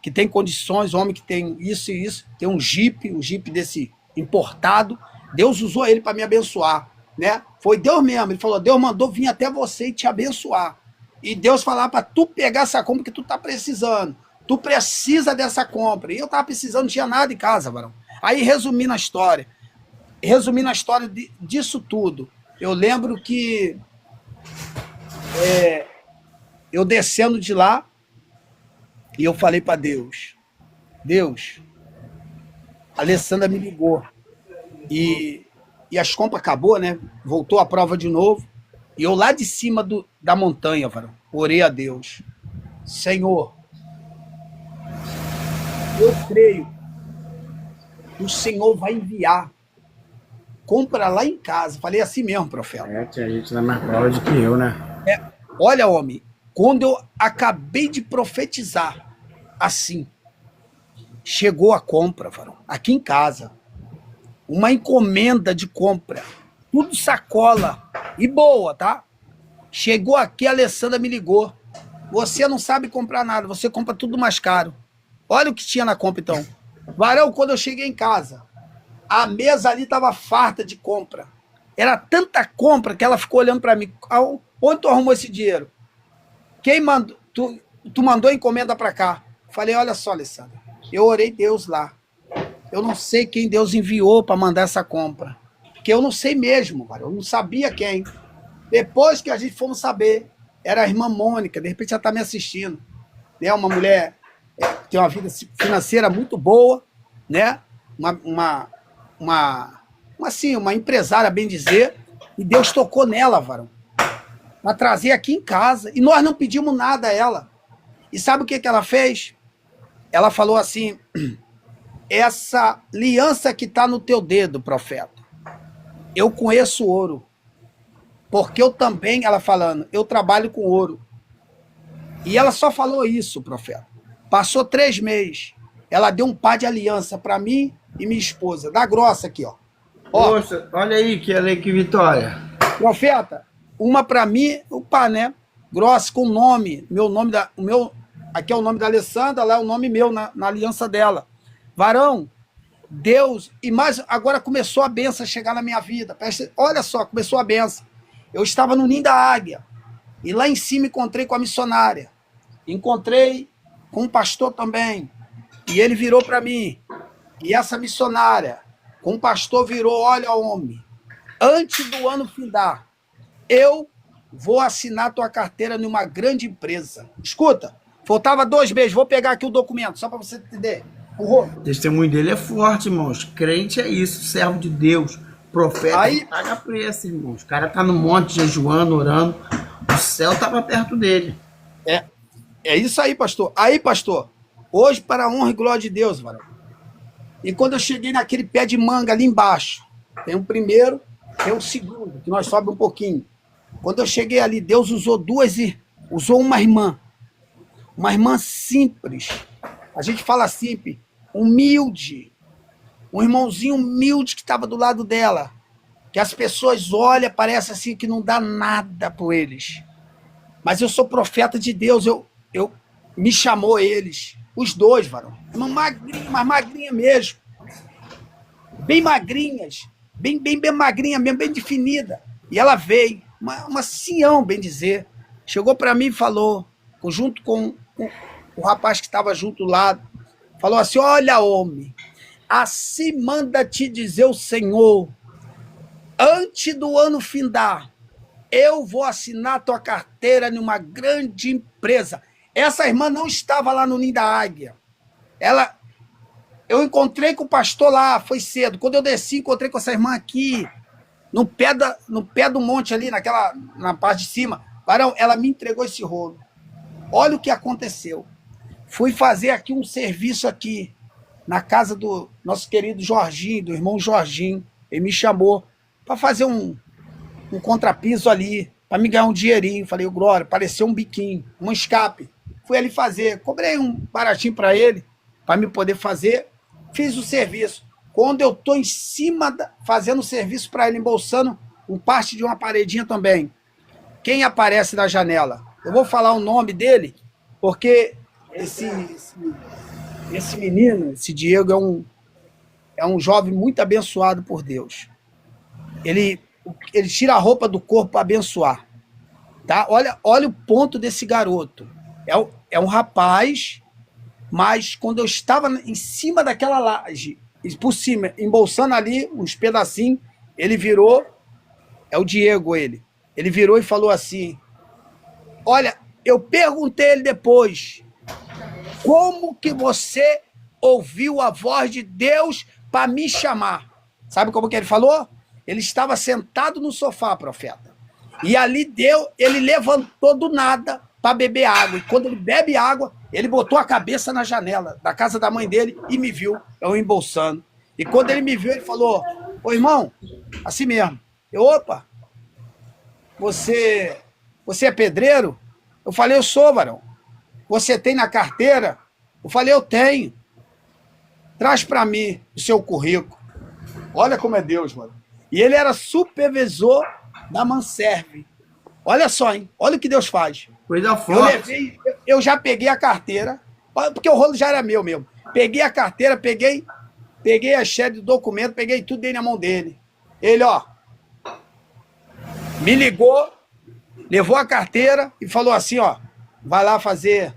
que tem condições, um homem que tem isso e isso, tem um Jeep desse importado, Deus usou ele para me abençoar, né? Foi Deus mesmo, ele falou, Deus mandou vir até você e te abençoar. E Deus falava para tu pegar essa compra que tu tá precisando. Tu precisa dessa compra. E eu tava precisando, não tinha nada em casa, varão. Aí, resumindo a história disso tudo, eu lembro que eu descendo de lá, e eu falei para Deus, a Alessandra me ligou, e as compras acabou, né? Voltou a prova de novo, e eu lá de cima da montanha, varão, orei a Deus, Senhor, eu creio que o Senhor vai enviar compra lá em casa. Falei assim mesmo, profeta. Tinha gente na mais prova do que eu, né? Olha, homem, quando eu acabei de profetizar, assim, chegou a compra, varão, aqui em casa. Uma encomenda de compra. Tudo sacola. E boa, tá? Chegou aqui, a Alessandra me ligou. Você não sabe comprar nada, você compra tudo mais caro. Olha o que tinha na compra, então. Varão, quando eu cheguei em casa, a mesa ali estava farta de compra. Era tanta compra que ela ficou olhando para mim. Onde tu arrumou esse dinheiro? Quem mandou? Tu mandou encomenda para cá. Falei, olha só, Alessandra, eu orei Deus lá. Eu não sei quem Deus enviou para mandar essa compra. Porque eu não sei mesmo, cara. Eu não sabia quem. Depois que a gente fomos saber, era a irmã Mônica, de repente ela está me assistindo. Né? Uma mulher tem uma vida financeira muito boa, né? Uma empresária, bem dizer, e Deus tocou nela, varão, para trazer aqui em casa, e nós não pedimos nada a ela. E sabe o que ela fez? Ela falou assim, essa aliança que está no teu dedo, profeta, eu conheço ouro, porque eu também, ela falando, eu trabalho com ouro. E ela só falou isso, profeta. Passou 3 meses, ela deu um par de aliança para mim e minha esposa, da grossa aqui, ó. Poxa, olha aí que vitória. Profeta, uma para mim, o pá, né? Grossa com nome, aqui é o nome da Alessandra, lá é o nome meu na aliança dela. Varão, Deus, e mais, agora começou a benção a chegar na minha vida. Olha só, começou a benção. Eu estava no Ninho da Águia, e lá em cima encontrei com a missionária. Encontrei com um pastor também, e ele virou para mim, e essa missionária, com o pastor virou, olha homem, antes do ano findar, eu vou assinar tua carteira numa grande empresa. Escuta, faltava 2 meses, vou pegar aqui o documento, só para você entender. O testemunho dele é forte, irmãos. Crente é isso, servo de Deus, profeta, aí paga preço, irmãos. O cara tá no monte jejuando, orando, o céu tava perto dele. É isso aí, pastor. Aí, pastor, hoje para a honra e glória de Deus, varão. E quando eu cheguei naquele pé de manga ali embaixo, tem o primeiro, tem o segundo, que nós sobe um pouquinho. Quando eu cheguei ali, Deus usou uma irmã simples. A gente fala simples, humilde. Um irmãozinho humilde que estava do lado dela. Que as pessoas olham, parece assim que não dá nada por eles. Mas eu sou profeta de Deus, eu me chamou eles. Os 2, varão. Uma magrinha mesmo. Bem magrinhas. Bem magrinha mesmo, bem definida. E ela veio, uma Sião, bem dizer. Chegou para mim e falou, junto com o rapaz que estava junto lá, falou assim, olha homem, assim manda te dizer o Senhor, antes do ano findar, eu vou assinar a tua carteira numa grande empresa. Essa irmã não estava lá no Ninho da Águia. Eu encontrei com o pastor lá, foi cedo. Quando eu desci, encontrei com essa irmã aqui, no pé do monte ali, na parte de cima. Varão, ela me entregou esse rolo. Olha o que aconteceu. Fui fazer aqui um serviço aqui, na casa do nosso querido Jorginho, do irmão Jorginho. Ele me chamou para fazer um contrapiso ali, para me ganhar um dinheirinho. Falei, Glória, pareceu um biquinho, um escape. Fui ali fazer, cobrei um baratinho para ele, para me poder fazer. Fiz o serviço. Quando eu estou em cima, fazendo o serviço para ele, embolsando parte de uma paredinha também, quem aparece na janela? Eu vou falar o nome dele, porque esse menino, esse Diego, é um jovem muito abençoado por Deus. Ele tira a roupa do corpo para abençoar. Tá? Olha o ponto desse garoto. É um rapaz, mas quando eu estava em cima daquela laje, por cima, embolsando ali uns pedacinhos, ele virou, é o Diego ele virou e falou assim, olha, eu perguntei ele depois, como que você ouviu a voz de Deus para me chamar? Sabe como que ele falou? Ele estava sentado no sofá, profeta. E ali ele levantou do nada para beber água. E quando ele bebe água, ele botou a cabeça na janela da casa da mãe dele e me viu, eu embolsando. E quando ele me viu, ele falou, ô irmão, assim mesmo. Opa, você é pedreiro? Eu falei, eu sou, varão. Você tem na carteira? Eu falei, eu tenho. Traz para mim o seu currículo. Olha como é Deus, mano. E ele era supervisor da Manserve. Olha só, hein? Olha o que Deus faz. Coisa forte. Eu já peguei a carteira, porque o rolo já era meu mesmo. Peguei a carteira, peguei a chefe de documento, peguei tudo dei na mão dele. Ele, ó, me ligou, levou a carteira e falou assim, ó, vai lá fazer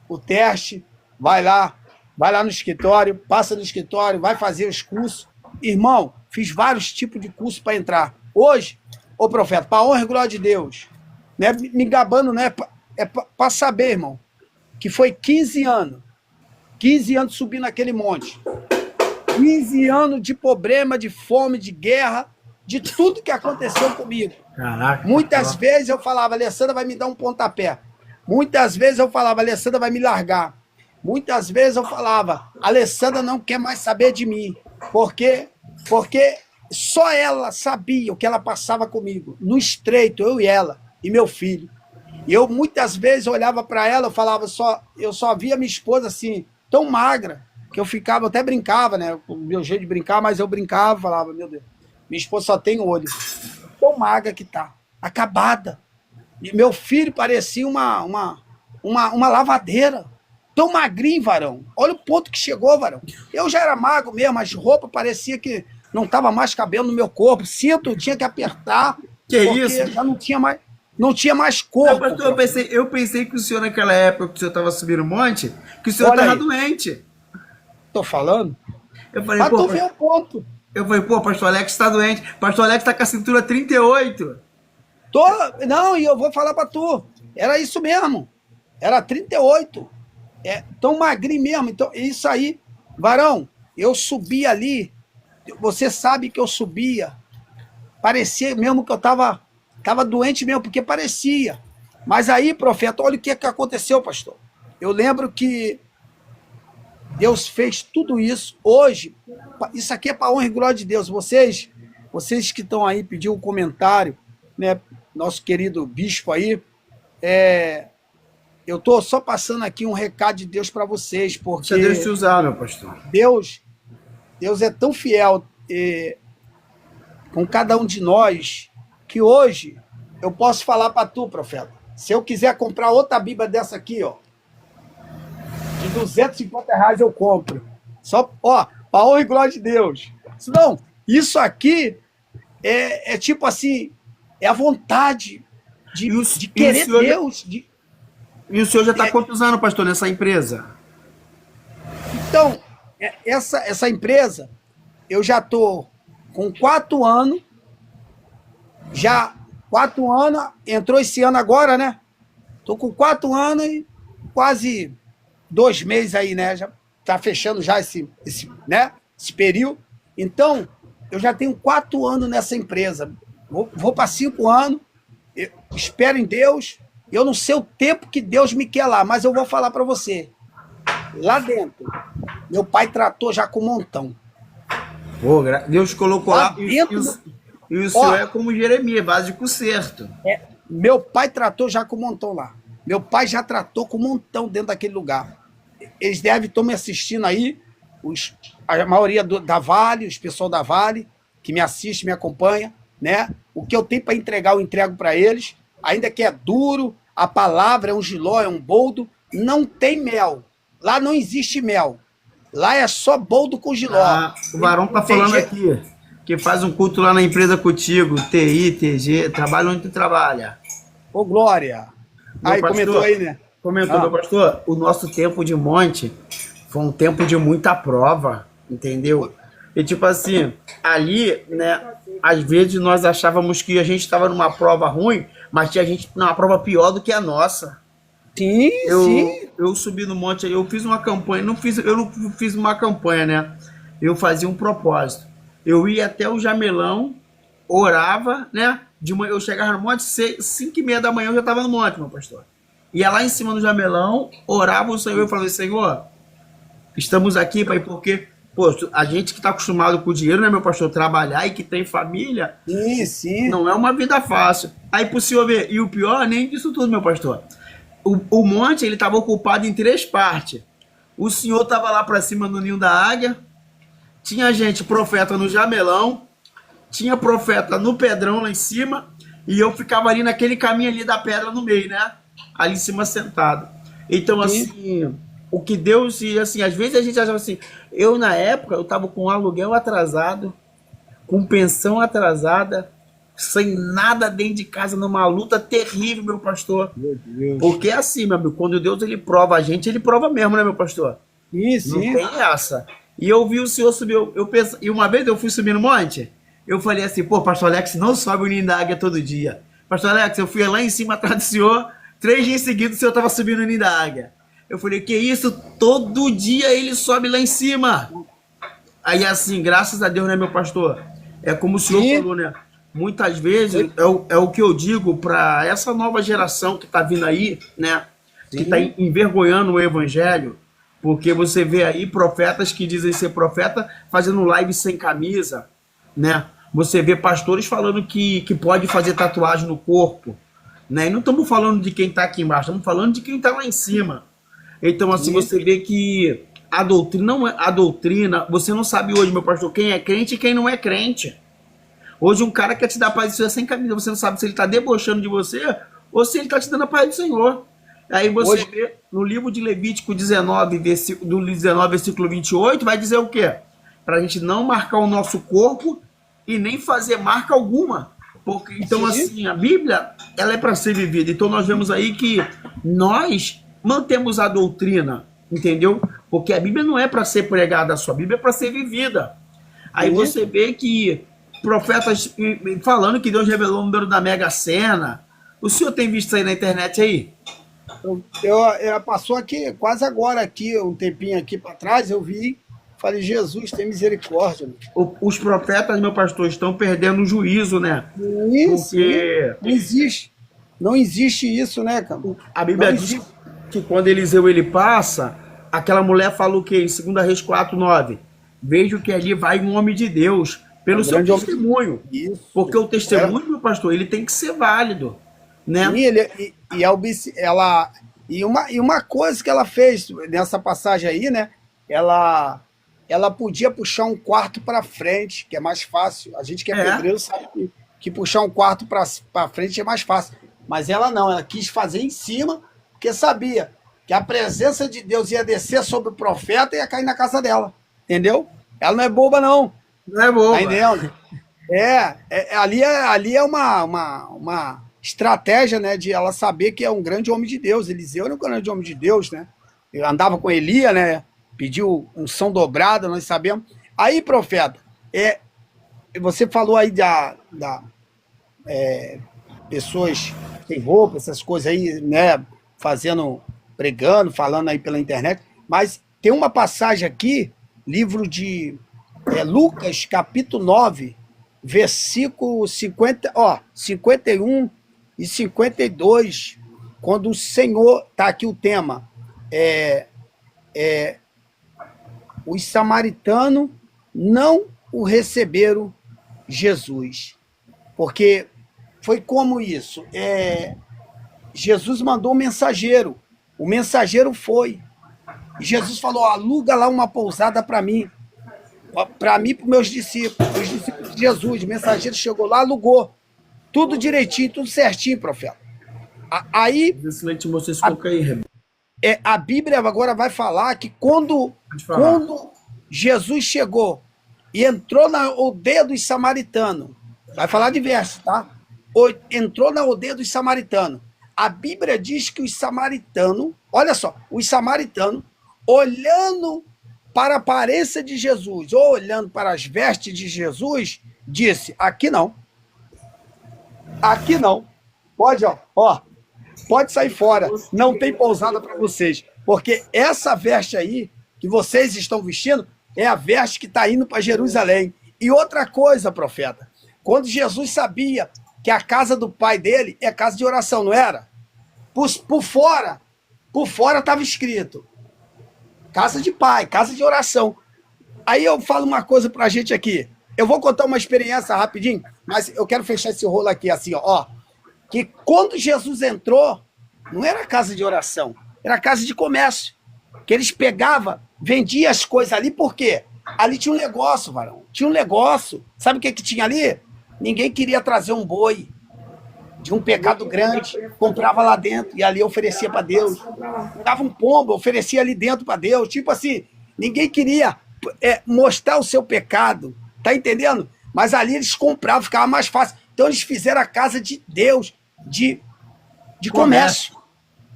o teste, vai lá no escritório, passa no escritório, vai fazer os cursos. Irmão, fiz vários tipos de curso para entrar. Hoje, ô profeta, para honra e glória de Deus, né, me gabando, né, para saber, irmão, que foi 15 anos subindo aquele monte. 15 anos de problema, de fome, de guerra, de tudo que aconteceu comigo. Caraca. Muitas vezes eu falava, Alessandra vai me dar um pontapé. Muitas vezes eu falava, Alessandra vai me largar. Muitas vezes eu falava, Alessandra não quer mais saber de mim. Porque só ela sabia o que ela passava comigo. No estreito, eu e ela, e meu filho. E eu muitas vezes olhava para ela, eu só via minha esposa assim, tão magra, que eu ficava, eu até brincava, né? O meu jeito de brincar, mas eu brincava, falava, meu Deus, minha esposa só tem olho. Tão magra que tá, acabada. E meu filho parecia uma lavadeira. Tão magrinho, varão. Olha o ponto que chegou, varão. Eu já era magro mesmo, as roupas parecia que não estava mais cabendo no meu corpo. Cinto tinha que apertar. Que isso? Já não tinha mais corpo. Não, pastor, eu pensei que o senhor, naquela época que o senhor estava subindo um monte, que o senhor estava doente. Tô falando? Eu falei, mas tu vê o ponto. Eu falei, pô, pastor Alex está doente. Pastor Alex está com a cintura 38. Não, e eu vou falar para tu. Era isso mesmo. Era 38. Tão magrinho mesmo. Então, isso aí, varão, eu subia ali. Você sabe que eu subia. Parecia mesmo que eu tava doente mesmo, porque parecia. Mas aí, profeta, olha o que aconteceu, pastor. Eu lembro que Deus fez tudo isso. Hoje, isso aqui é para honra e glória de Deus. Vocês que estão aí, pediu um comentário, né? Nosso querido bispo aí, eu estou só passando aqui um recado de Deus para vocês, porque deixa Deus te usar, meu pastor. Deus é tão fiel com cada um de nós, que hoje eu posso falar para tu, profeta, se eu quiser comprar outra Bíblia dessa aqui, ó, de R$250 eu compro. Só, ó, para honra e glória de Deus. Não, isso aqui é tipo assim, é a vontade de querer Deus. E o senhor já está quantos anos, pastor, nessa empresa? Então, essa empresa, eu já estou com 4 anos, já 4 anos, entrou esse ano agora, né? Tô com 4 anos e quase 2 meses aí, né? Já tá fechando já né? Esse período. Então, eu já tenho 4 anos nessa empresa. Vou para 5 anos. Eu espero em Deus. Eu não sei o tempo que Deus me quer lá, mas eu vou falar para você. Lá dentro, meu pai tratou já com um montão. Pô, Deus colocou lá. E o senhor é como Jeremias, básico certo. Meu pai tratou já com um montão lá. Meu pai já tratou com um montão dentro daquele lugar. Eles devem estar me assistindo aí, a maioria da Vale, os pessoal da Vale, que me assiste, me acompanha, né? O que eu tenho para entregar, eu entrego para eles. Ainda que é duro, a palavra é um giló, é um boldo, não tem mel. Lá não existe mel. Lá é só boldo com giló. O Varão tá falando aqui que faz um culto lá na empresa contigo, TI, TG, trabalha onde tu trabalha. Ô, Glória. Aí, pastor, comentou aí, né? Comentou, meu pastor, o nosso tempo de monte foi um tempo de muita prova, entendeu? E tipo assim, ali, né, às vezes nós achávamos que a gente estava numa prova ruim, mas tinha gente numa prova pior do que a nossa. Sim, sim. Eu subi no monte aí, eu fiz uma campanha, eu não fiz uma campanha, né? Eu fazia um propósito. Eu ia até o Jamelão, orava, né? De manhã, eu chegava no monte, 5h30 da manhã eu já estava no monte, meu pastor. Ia lá em cima do Jamelão, orava o Senhor e falava: Senhor, estamos aqui, pai, porque pô, a gente que está acostumado com o dinheiro, né, meu pastor, trabalhar e que tem família, sim. Não é uma vida fácil. Aí pro senhor ver, e o pior, nem disso tudo, meu pastor. O monte, ele estava ocupado em 3 partes. O senhor estava lá para cima no ninho da águia, tinha gente, profeta no Jamelão, tinha profeta no Pedrão lá em cima, e eu ficava ali naquele caminho ali da pedra no meio, né? Ali em cima sentado. Então, assim, o que Deus, e assim, às vezes a gente achava assim, eu na época, eu tava com aluguel atrasado, com pensão atrasada, sem nada dentro de casa, numa luta terrível, meu pastor. Meu Deus. Porque é assim, meu amigo, quando Deus ele prova a gente, ele prova mesmo, né, meu pastor? Isso. Não tem essa. E eu vi o senhor subir, e uma vez eu fui subir no monte, eu falei assim, pô, pastor Alex não sobe o ninho da águia todo dia. Pastor Alex, eu fui lá em cima atrás do senhor, 3 dias seguidos o senhor tava subindo o ninho da águia. Eu falei, que isso? Todo dia ele sobe lá em cima. Aí assim, graças a Deus, né, meu pastor? É como o senhor falou, né? Muitas vezes é o que eu digo para essa nova geração que está vindo aí, né? Que está envergonhando o evangelho, porque você vê aí profetas que dizem ser profeta fazendo live sem camisa, né? Você vê pastores falando que pode fazer tatuagem no corpo, né? E não estamos falando de quem está aqui embaixo, estamos falando de quem está lá em cima. Então, assim, você vê que a doutrina, você não sabe hoje, meu pastor, quem é crente e quem não é crente. Hoje um cara quer te dar a paz do Senhor sem camisa, você não sabe se ele está debochando de você ou se ele está te dando a paz do Senhor. Aí você vê no livro de Levítico 19, versículo 28, vai dizer o quê? Para a gente não marcar o nosso corpo e nem fazer marca alguma. Porque, então, assim, a Bíblia, ela é para ser vivida. Então nós vemos aí que nós mantemos a doutrina, entendeu? Porque a Bíblia não é para ser pregada só, a Bíblia é para ser vivida. Aí você vê que profetas falando que Deus revelou o número da Mega Sena. O senhor tem visto isso aí na internet aí? Eu passou aqui, quase agora aqui, um tempinho aqui para trás, eu vi, falei, Jesus, tem misericórdia. Os profetas, meu pastor, estão perdendo o juízo, né? Isso, porque não existe isso, né, cara? A Bíblia diz que quando Eliseu ele passa, aquela mulher falou o quê? Em 2 Reis 4:9, vejo que ali vai um homem de Deus, pelo seu testemunho. Isso. Porque o testemunho, meu pastor, ele tem que ser válido, né? E uma coisa que ela fez nessa passagem aí, né? Ela podia puxar um quarto para frente, que é mais fácil. A gente que é pedreiro sabe que puxar um quarto para frente é mais fácil. Mas ela não, ela quis fazer em cima, porque sabia que a presença de Deus ia descer sobre o profeta e ia cair na casa dela. Entendeu? Ela não é boba, não. Não é boba. Tá entendendo? Ali é uma estratégia, né, de ela saber que é um grande homem de Deus. Eliseu era um grande homem de Deus, né? Ele andava com Elia, né? Pediu unção dobrada, nós sabemos. Aí, profeta, você falou aí pessoas sem roupa, essas coisas aí, né? Pregando, falando aí pela internet. Mas tem uma passagem aqui, livro de Lucas, capítulo 9, versículo 50, 51 e 52, quando o Senhor, tá aqui o tema, os samaritanos não o receberam Jesus. Porque foi como isso? Jesus mandou um mensageiro. O mensageiro foi. E Jesus falou: aluga lá uma pousada para mim. Para mim e para os meus discípulos. Os discípulos de Jesus. O mensageiro chegou lá, alugou. Tudo direitinho, tudo certinho, profeta. Aí. Excelente, vocês colocam aí, Rebeca. A Bíblia agora vai falar que quando Jesus chegou e entrou na aldeia dos samaritanos, vai falar de verso, tá? Entrou na aldeia dos samaritanos. A Bíblia diz que os samaritanos, olha só, os samaritanos, olhando para a aparência de Jesus, ou olhando para as vestes de Jesus, disse: aqui não. Aqui não. Pode, pode sair fora. Não tem pousada para vocês. Porque essa veste aí, que vocês estão vestindo, é a veste que está indo para Jerusalém. E outra coisa, profeta, quando Jesus sabia que a casa do pai dele é casa de oração, não era? Por fora estava escrito casa de pai, casa de oração. Aí eu falo uma coisa pra gente aqui. Eu vou contar uma experiência rapidinho, mas eu quero fechar esse rolo aqui assim, que quando Jesus entrou, não era casa de oração, era casa de comércio. Que eles pegavam, vendiam as coisas ali, por quê? Ali tinha um negócio, varão. Tinha um negócio. Sabe o que tinha ali? Ninguém queria trazer um boi de um pecado grande, comprava lá dentro e ali oferecia para Deus. Dava um pombo, oferecia ali dentro para Deus. Tipo assim, ninguém queria mostrar o seu pecado, tá entendendo? Mas ali eles compravam, ficava mais fácil. Então eles fizeram a casa de Deus, de comércio.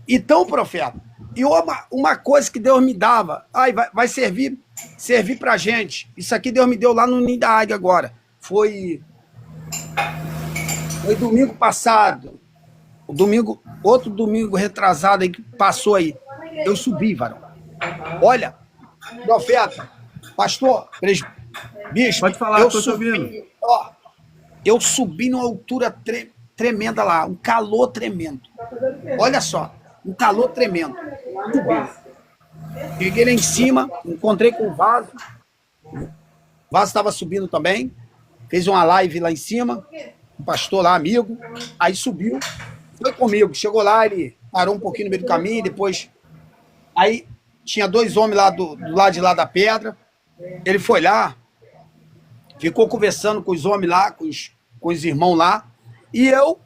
Então, profeta, e uma coisa que Deus me dava, vai servir pra gente. Isso aqui Deus me deu lá no Ninho da Águia agora. Foi domingo passado, outro domingo retrasado aí que passou aí. Eu subi, varão. Olha, profeta, pastor, bispo, pode falar, eu tô subindo. Eu subi numa altura tremenda lá, um calor tremendo. Olha só, um calor tremendo. Cheguei lá em cima, encontrei com o Vaso. O Vaso estava subindo também, fez uma live lá em cima. Um pastor lá, amigo, aí subiu, foi comigo, chegou lá, ele parou um pouquinho no meio do caminho, depois, aí tinha 2 homens lá do lado de lá da pedra, ele foi lá, ficou conversando com os homens lá, com os irmãos lá, e eu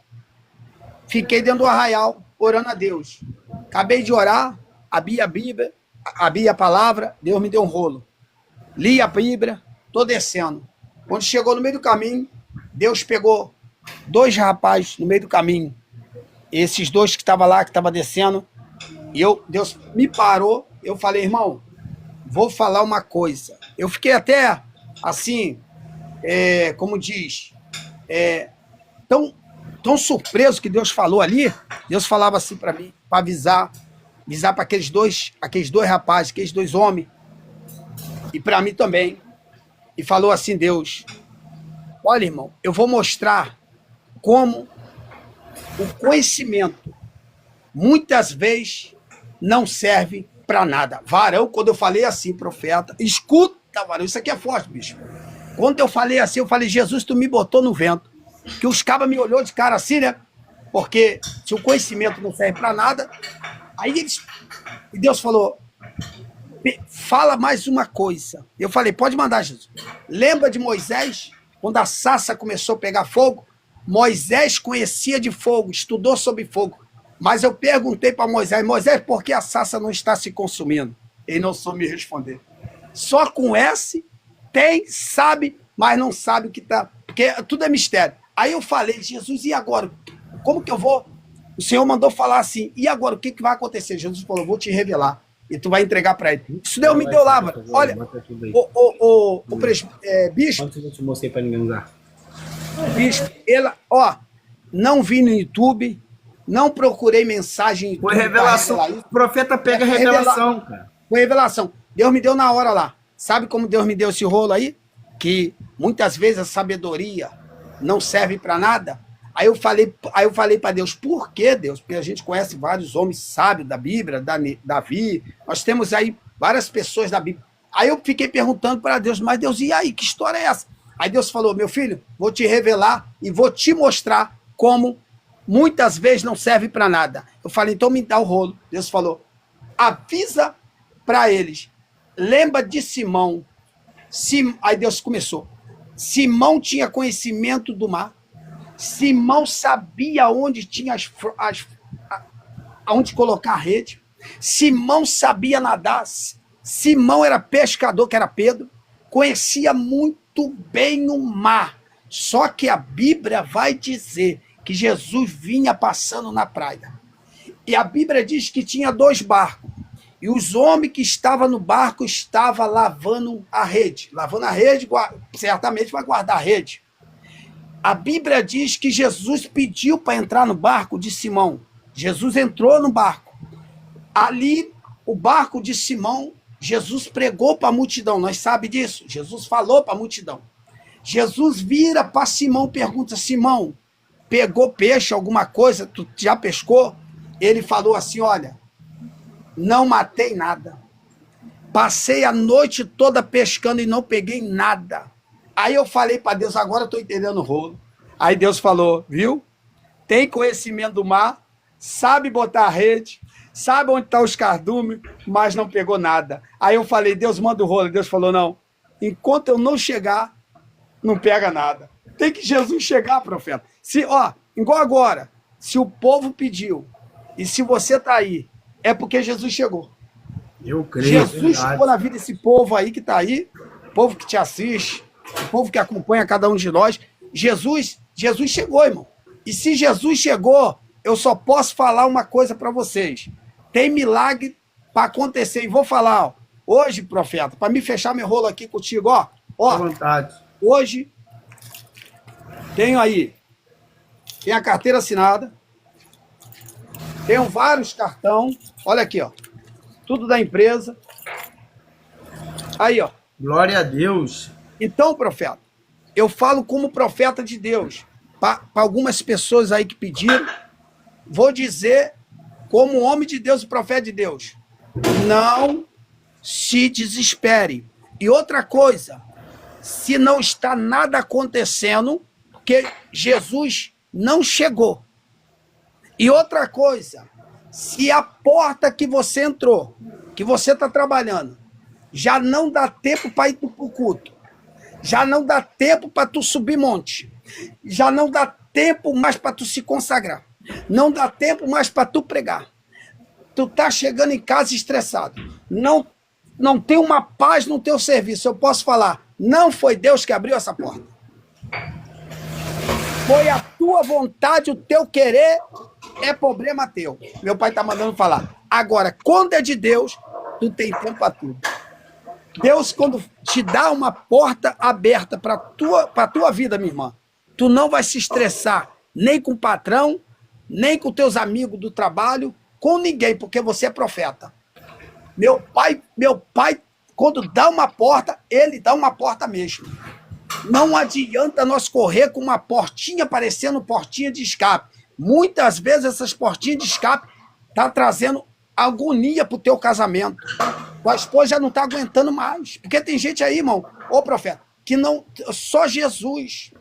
fiquei dentro do arraial, orando a Deus. Acabei de orar, abri a Bíblia, abri a palavra, Deus me deu um rolo. Li a Bíblia, tô descendo. Quando chegou no meio do caminho, Deus pegou 2 rapazes no meio do caminho. Esses 2 que estavam lá, que estavam descendo. E Deus me parou. Eu falei: irmão, vou falar uma coisa. Eu fiquei até assim, como diz, tão surpreso que Deus falou ali. Deus falava assim para mim, para avisar para aqueles dois rapazes, aqueles 2 homens. E para mim também. E falou assim, Deus: olha, irmão, eu vou mostrar como o conhecimento muitas vezes não serve para nada. Varão, quando eu falei assim, profeta, escuta, varão, isso aqui é forte, bicho. Quando eu falei assim, eu falei: Jesus, tu me botou no vento. Que os cabas me olhou de cara assim, né? Porque se o conhecimento não serve para nada, aí e Deus falou: fala mais uma coisa. Eu falei: pode mandar, Jesus. Lembra de Moisés? Quando a sarça começou a pegar fogo, Moisés conhecia de fogo, estudou sobre fogo. Mas eu perguntei para Moisés: Moisés, por que a sarça não está se consumindo? Ele não soube me responder. Só conhece, tem, sabe, mas não sabe o que está... Porque tudo é mistério. Aí eu falei: Jesus, e agora? Como que eu vou? O Senhor mandou falar assim: e agora? O que vai acontecer? Jesus falou: vou te revelar. E tu vai entregar para ele. Isso Deus me deu lá, mano. Olha, bispo. Quanto eu te mostrei para ninguém usar? Bispo, não vi no YouTube, não procurei mensagem no Foi YouTube pra revelação. revelar isso. O profeta pega revelação, cara. Foi revelação. Deus me deu na hora lá. Sabe como Deus me deu esse rolo aí? Que muitas vezes a sabedoria não serve para nada. Aí eu falei para Deus, por que Deus? Porque a gente conhece vários homens sábios da Bíblia, Davi, nós temos aí várias pessoas da Bíblia. Aí eu fiquei perguntando para Deus, mas Deus, e aí, que história é essa? Aí Deus falou, meu filho, vou te revelar e vou te mostrar como muitas vezes não serve para nada. Eu falei, então me dá o rolo. Deus falou, avisa para eles, lembra de Simão. Aí Deus começou. Simão tinha conhecimento do mar. Simão sabia onde tinha aonde colocar a rede. Simão sabia nadar. Simão era pescador, que era Pedro. Conhecia muito bem o mar. Só que a Bíblia vai dizer que Jesus vinha passando na praia. E a Bíblia diz que tinha 2 barcos. E os homens que estavam no barco estavam lavando a rede. Lavando a rede, certamente vai guardar a rede. A Bíblia diz que Jesus pediu para entrar no barco de Simão. Jesus entrou no barco. Ali, o barco de Simão, Jesus pregou para a multidão. Nós sabemos disso. Jesus falou para a multidão. Jesus vira para Simão e pergunta, Simão, pegou peixe, alguma coisa? Tu já pescou? Ele falou assim, olha, não matei nada. Passei a noite toda pescando e não peguei nada. Aí eu falei para Deus, agora eu estou entendendo o rolo. Aí Deus falou, viu? Tem conhecimento do mar, sabe botar a rede, sabe onde estão os cardumes, mas não pegou nada. Aí eu falei, Deus manda o rolo. Deus falou, não, enquanto eu não chegar, não pega nada. Tem que Jesus chegar, profeta. Igual agora, se o povo pediu, e se você está aí, é porque Jesus chegou. Eu creio. Jesus chegou na vida desse povo aí que está aí, o povo que te assiste, o povo que acompanha cada um de nós. Jesus chegou, irmão. E se Jesus chegou, eu só posso falar uma coisa para vocês. Tem milagre para acontecer. E vou falar, ó, hoje, profeta, para me fechar meu rolo aqui contigo, ó. À vontade. Hoje, tenho aí, tem a carteira assinada, tenho vários cartões, olha aqui, ó, tudo da empresa. Aí, ó. Glória a Deus. Então, profeta, eu falo como profeta de Deus. Para algumas pessoas aí que pediram, vou dizer como homem de Deus e profeta de Deus. Não se desespere. E outra coisa, se não está nada acontecendo, porque Jesus não chegou. E outra coisa, se a porta que você entrou, que você está trabalhando, já não dá tempo para ir para o culto, já não dá tempo para tu subir monte, já não dá tempo mais para tu se consagrar, não dá tempo mais para tu pregar. Tu tá chegando em casa estressado, não tem uma paz no teu serviço. Eu posso falar, não foi Deus que abriu essa porta. Foi a tua vontade, o teu querer, é problema teu. Meu pai tá mandando falar. Agora, quando é de Deus, tu tem tempo para tudo. Deus, quando te dá uma porta aberta para tua vida, minha irmã, tu não vai se estressar nem com o patrão, nem com teus amigos do trabalho, com ninguém, porque você é profeta. Meu pai, quando dá uma porta, ele dá uma porta mesmo. Não adianta nós correr com uma portinha parecendo portinha de escape. Muitas vezes essas portinhas de escape tá trazendo agonia pro teu casamento. Tua esposa já não tá aguentando mais. Porque tem gente aí, irmão, ô profeta, que não, só Jesus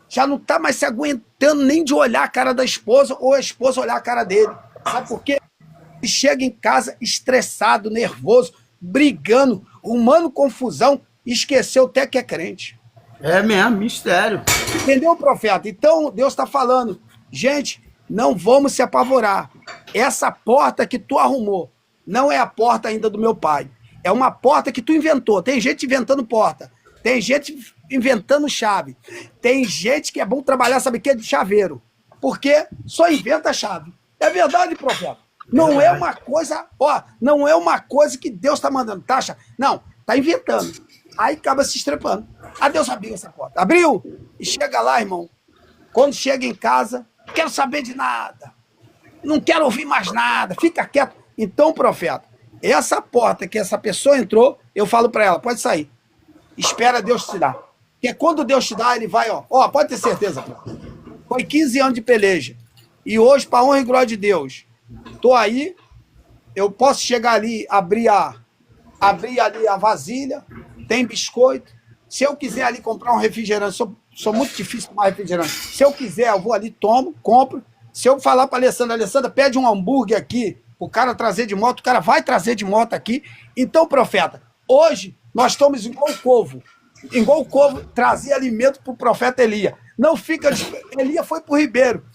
já não tá mais se aguentando nem de olhar a cara da esposa ou a esposa olhar a cara dele. Sabe por quê? Ele chega em casa estressado, nervoso, brigando, arrumando confusão, esqueceu até que é crente. É mesmo, mistério. Entendeu, profeta? Então, Deus está falando, gente, não vamos se apavorar. Essa porta que tu arrumou não é a porta ainda do meu pai. É uma porta que tu inventou. Tem gente inventando porta. Tem gente inventando chave. Tem gente que é bom trabalhar, sabe o que? De chaveiro. Porque só inventa chave. É verdade, profeta. Não é uma coisa, não é uma coisa que Deus está mandando, taxa. Não, está inventando. Aí acaba se estrepando. Deus abriu essa porta. Abriu! E chega lá, irmão. Quando chega em casa, Não quero saber de nada. Não quero ouvir mais nada. Fica quieto. Então, profeta, essa porta que essa pessoa entrou, eu falo para ela, pode sair. Espera Deus te dar. Porque quando Deus te dá, ele vai, pode ter certeza. Foi 15 anos de peleja. E hoje, para honra e glória de Deus, tô aí, eu posso chegar ali, abrir ali a vasilha, tem biscoito. Se eu quiser ali comprar um refrigerante, sou muito difícil tomar refrigerante. Se eu quiser, eu vou ali, tomo, compro. Se eu falar para Alessandra, pede um hambúrguer aqui, o cara trazer de moto, o cara vai trazer de moto aqui. Então, profeta, hoje nós estamos igual o Corvo. Igual o Corvo trazia alimento para o profeta Elias. Não fica... Elias foi para o Ribeiro.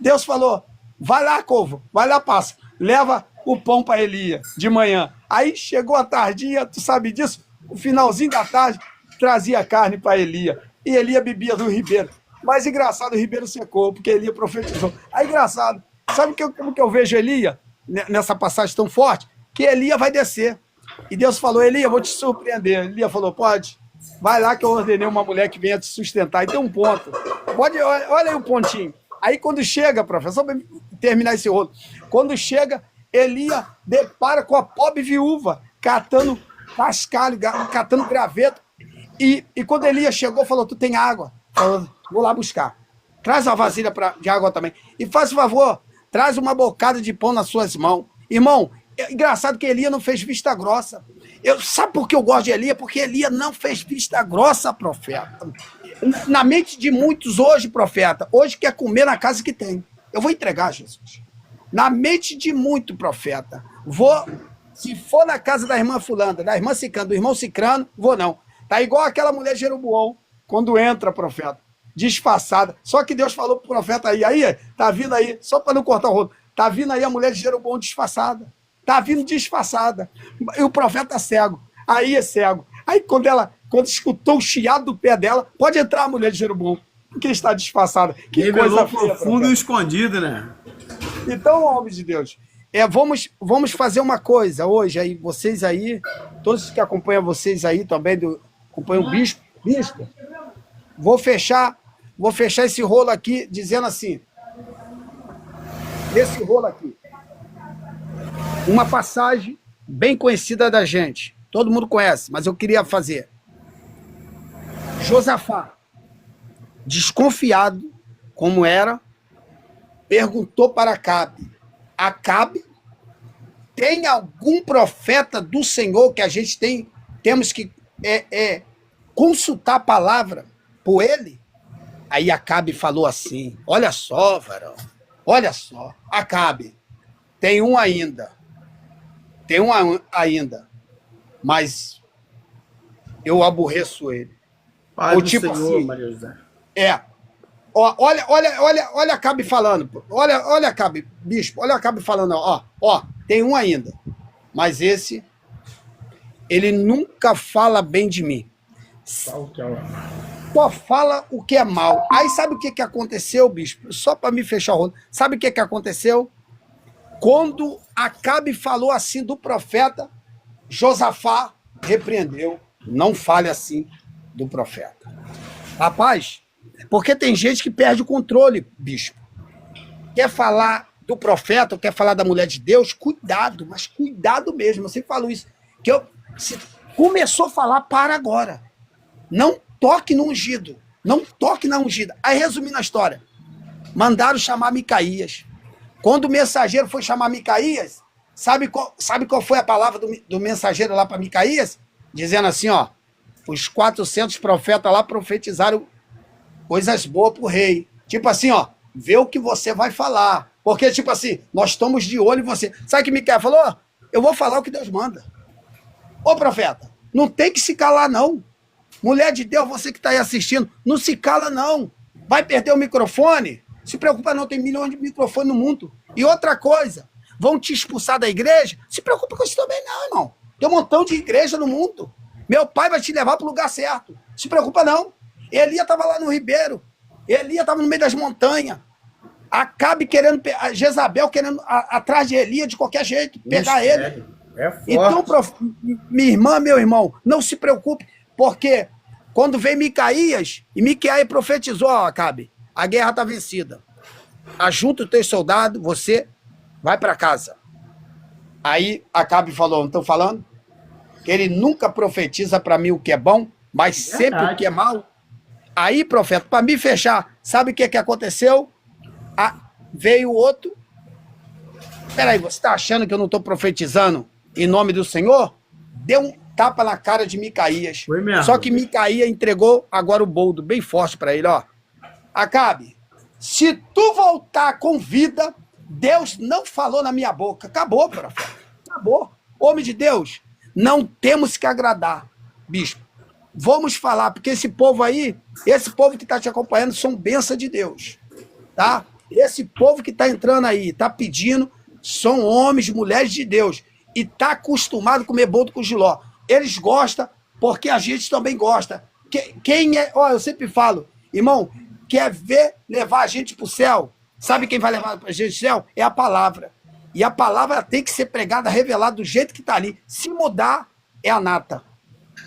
Deus falou, vai lá, Corvo, vai lá, passa. Leva o pão para Elias de manhã. Aí chegou a tardinha, tu sabe disso? O finalzinho da tarde, trazia carne para Elias. E Elias bebia do Ribeiro. Mas engraçado, o Ribeiro secou, porque Elias profetizou. Aí engraçado, sabe como que eu vejo Elias, nessa passagem tão forte? Que Elias vai descer. E Deus falou, Elias, vou te surpreender. Elias falou, pode, vai lá que eu ordenei uma mulher que venha te sustentar. E tem um ponto. Olha aí o pontinho. Aí quando chega, professor, para terminar esse rolo, quando chega, Elias depara com a pobre viúva, catando cascalho, catando graveto. E quando Elias chegou, falou, tu tem água? Falou, vou lá buscar. Traz uma vasilha de água também. E faz o favor, traz uma bocada de pão nas suas mãos. Irmão, é engraçado que Elias não fez vista grossa. Sabe por que eu gosto de Elias? Porque Elias não fez vista grossa, profeta. Na mente de muitos hoje, profeta, hoje quer comer na casa que tem. Eu vou entregar, Jesus. Na mente de muito, profeta, se for na casa da irmã fulana, da irmã cicrano, do irmão cicrano, vou não. Tá igual aquela mulher de Jeroboão, quando entra, profeta, disfarçada. Só que Deus falou pro profeta aí, tá vindo aí, só para não cortar o rolo, tá vindo aí a mulher de Jeroboão disfarçada. Tá vindo disfarçada. E o profeta cego. Aí é cego. Aí quando escutou o chiado do pé dela, pode entrar a mulher de Jeroboão, porque está disfarçada. Que revelou coisa feia, profundo e escondido, né? Então, homem de Deus, vamos fazer uma coisa hoje, aí, vocês aí, todos que acompanham vocês aí também, acompanham o bispo, vou fechar esse rolo aqui dizendo assim, esse rolo aqui, uma passagem bem conhecida da gente, todo mundo conhece, mas eu queria fazer. Josafá, desconfiado como era, perguntou para Acabe, Acabe, tem algum profeta do Senhor que a gente temos que consultar a palavra por ele? Aí Acabe falou assim, olha só, varão, olha só, Acabe, tem um ainda, mas eu aborreço ele. Pai Ou do tipo Senhor, assim, Maria José. Olha Acabe falando, olha Acabe, bispo, olha Acabe falando, tem um ainda, mas esse, ele nunca fala bem de mim. Só fala o que é mal. Aí sabe o que aconteceu, bispo? Só para me fechar o rolo. Sabe o que aconteceu? Quando Acabe falou assim do profeta, Josafá repreendeu. Não fale assim do profeta. Rapaz, porque tem gente que perde o controle, bispo. Quer falar do profeta, quer falar da mulher de Deus, cuidado, mas cuidado mesmo. Eu sempre falo isso. Se começou a falar, para agora. Não toque no ungido. Não toque na ungida. Aí, resumindo a história, mandaram chamar Micaías. Quando o mensageiro foi chamar Micaías, sabe qual foi a palavra do mensageiro lá para Micaías? Dizendo assim, os 400 profetas lá profetizaram coisas boas pro rei. Tipo assim, vê o que você vai falar. Porque, tipo assim, nós estamos de olho em você. Sabe o que Micaías falou? Eu vou falar o que Deus manda. Ô, profeta, não tem que se calar, não. Mulher de Deus, você que está aí assistindo, não se cala, não. Vai perder o microfone? Se preocupa não, tem milhões de microfones no mundo. E outra coisa, vão te expulsar da igreja? Se preocupa com isso também não, irmão. Tem um montão de igreja no mundo. Meu pai vai te levar para o lugar certo. Se preocupa não. Elias estava lá no Ribeiro. Elias estava no meio das montanhas. Acabe querendo, Jezabel querendo atrás de Elias de qualquer jeito, pegar ele. É forte. Então, minha irmã, meu irmão, não se preocupe, porque quando veio Micaías, e Micaías profetizou, Acabe, a guerra está vencida. ajunta os teus soldados, você vai para casa. Aí Acabe falou, não estou falando? Que ele nunca profetiza para mim o que é bom, mas sempre o que é mal. Aí, profeta, para me fechar, sabe o que aconteceu? Veio outro. Peraí, você está achando que eu não estou profetizando em nome do Senhor? Deu um tapa na cara de Micaías. Foi mesmo. Só que Micaías entregou agora o boldo bem forte para ele, ó. Acabe, se tu voltar com vida, Deus não falou na minha boca. Acabou, profeta. Acabou. Homem de Deus, não temos que agradar, bispo. Vamos falar, porque esse povo aí, esse povo que está te acompanhando, são bênção de Deus, tá? Esse povo que está entrando aí, está pedindo, são homens, mulheres de Deus, e está acostumado a comer bolo com jiló. Eles gostam, porque a gente também gosta. Quem é, ó, eu sempre falo, irmão, quer ver levar a gente para o céu? Sabe quem vai levar a gente para o céu? É a palavra. E a palavra tem que ser pregada, revelada do jeito que está ali. Se mudar, é a nata.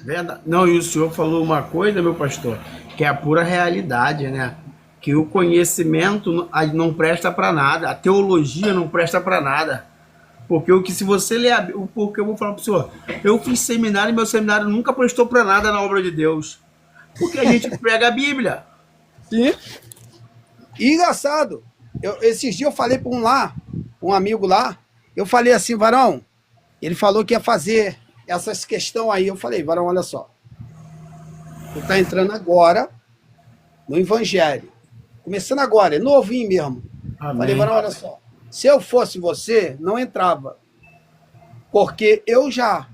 Verdade. Não, e o senhor falou uma coisa, meu pastor, que é a pura realidade, né? Que o conhecimento não presta para nada, a teologia não presta para nada. Porque se você ler, porque eu vou falar para o senhor, eu fiz seminário e meu seminário nunca prestou para nada na obra de Deus. Porque a gente prega a Bíblia. Sim. E engraçado, esses dias eu falei para um amigo lá, eu falei assim, varão, ele falou que ia fazer essas questões aí. Eu falei, varão, olha só, tu tá entrando agora no Evangelho, começando agora, é novinho mesmo. Amém. Falei, varão, olha só, se eu fosse você, não entrava, porque eu já,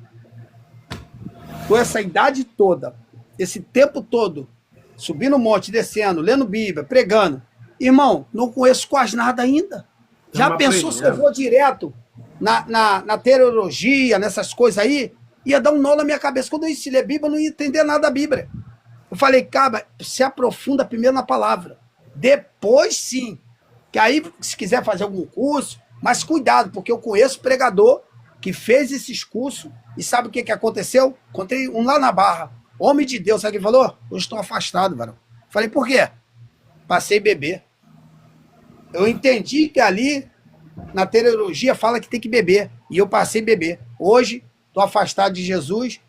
com essa idade toda, esse tempo todo, subindo o monte, descendo, lendo Bíblia, pregando, irmão, não conheço quase nada ainda. Já pensou se eu vou direto na teologia, nessas coisas aí? Ia dar um nó na minha cabeça. Quando eu ia ler Bíblia, eu não ia entender nada da Bíblia. Eu falei, cara, se aprofunda primeiro na palavra. Depois sim. Que aí, se quiser fazer algum curso, mas cuidado, porque eu conheço pregador que fez esses cursos e sabe o que aconteceu? Encontrei um lá na Barra. Homem de Deus, sabe o que ele falou? Hoje estou afastado, varão. Falei, por quê? Passei a beber. Eu entendi que ali, na teologia, fala que tem que beber. E eu passei a beber. Hoje, estou afastado de Jesus.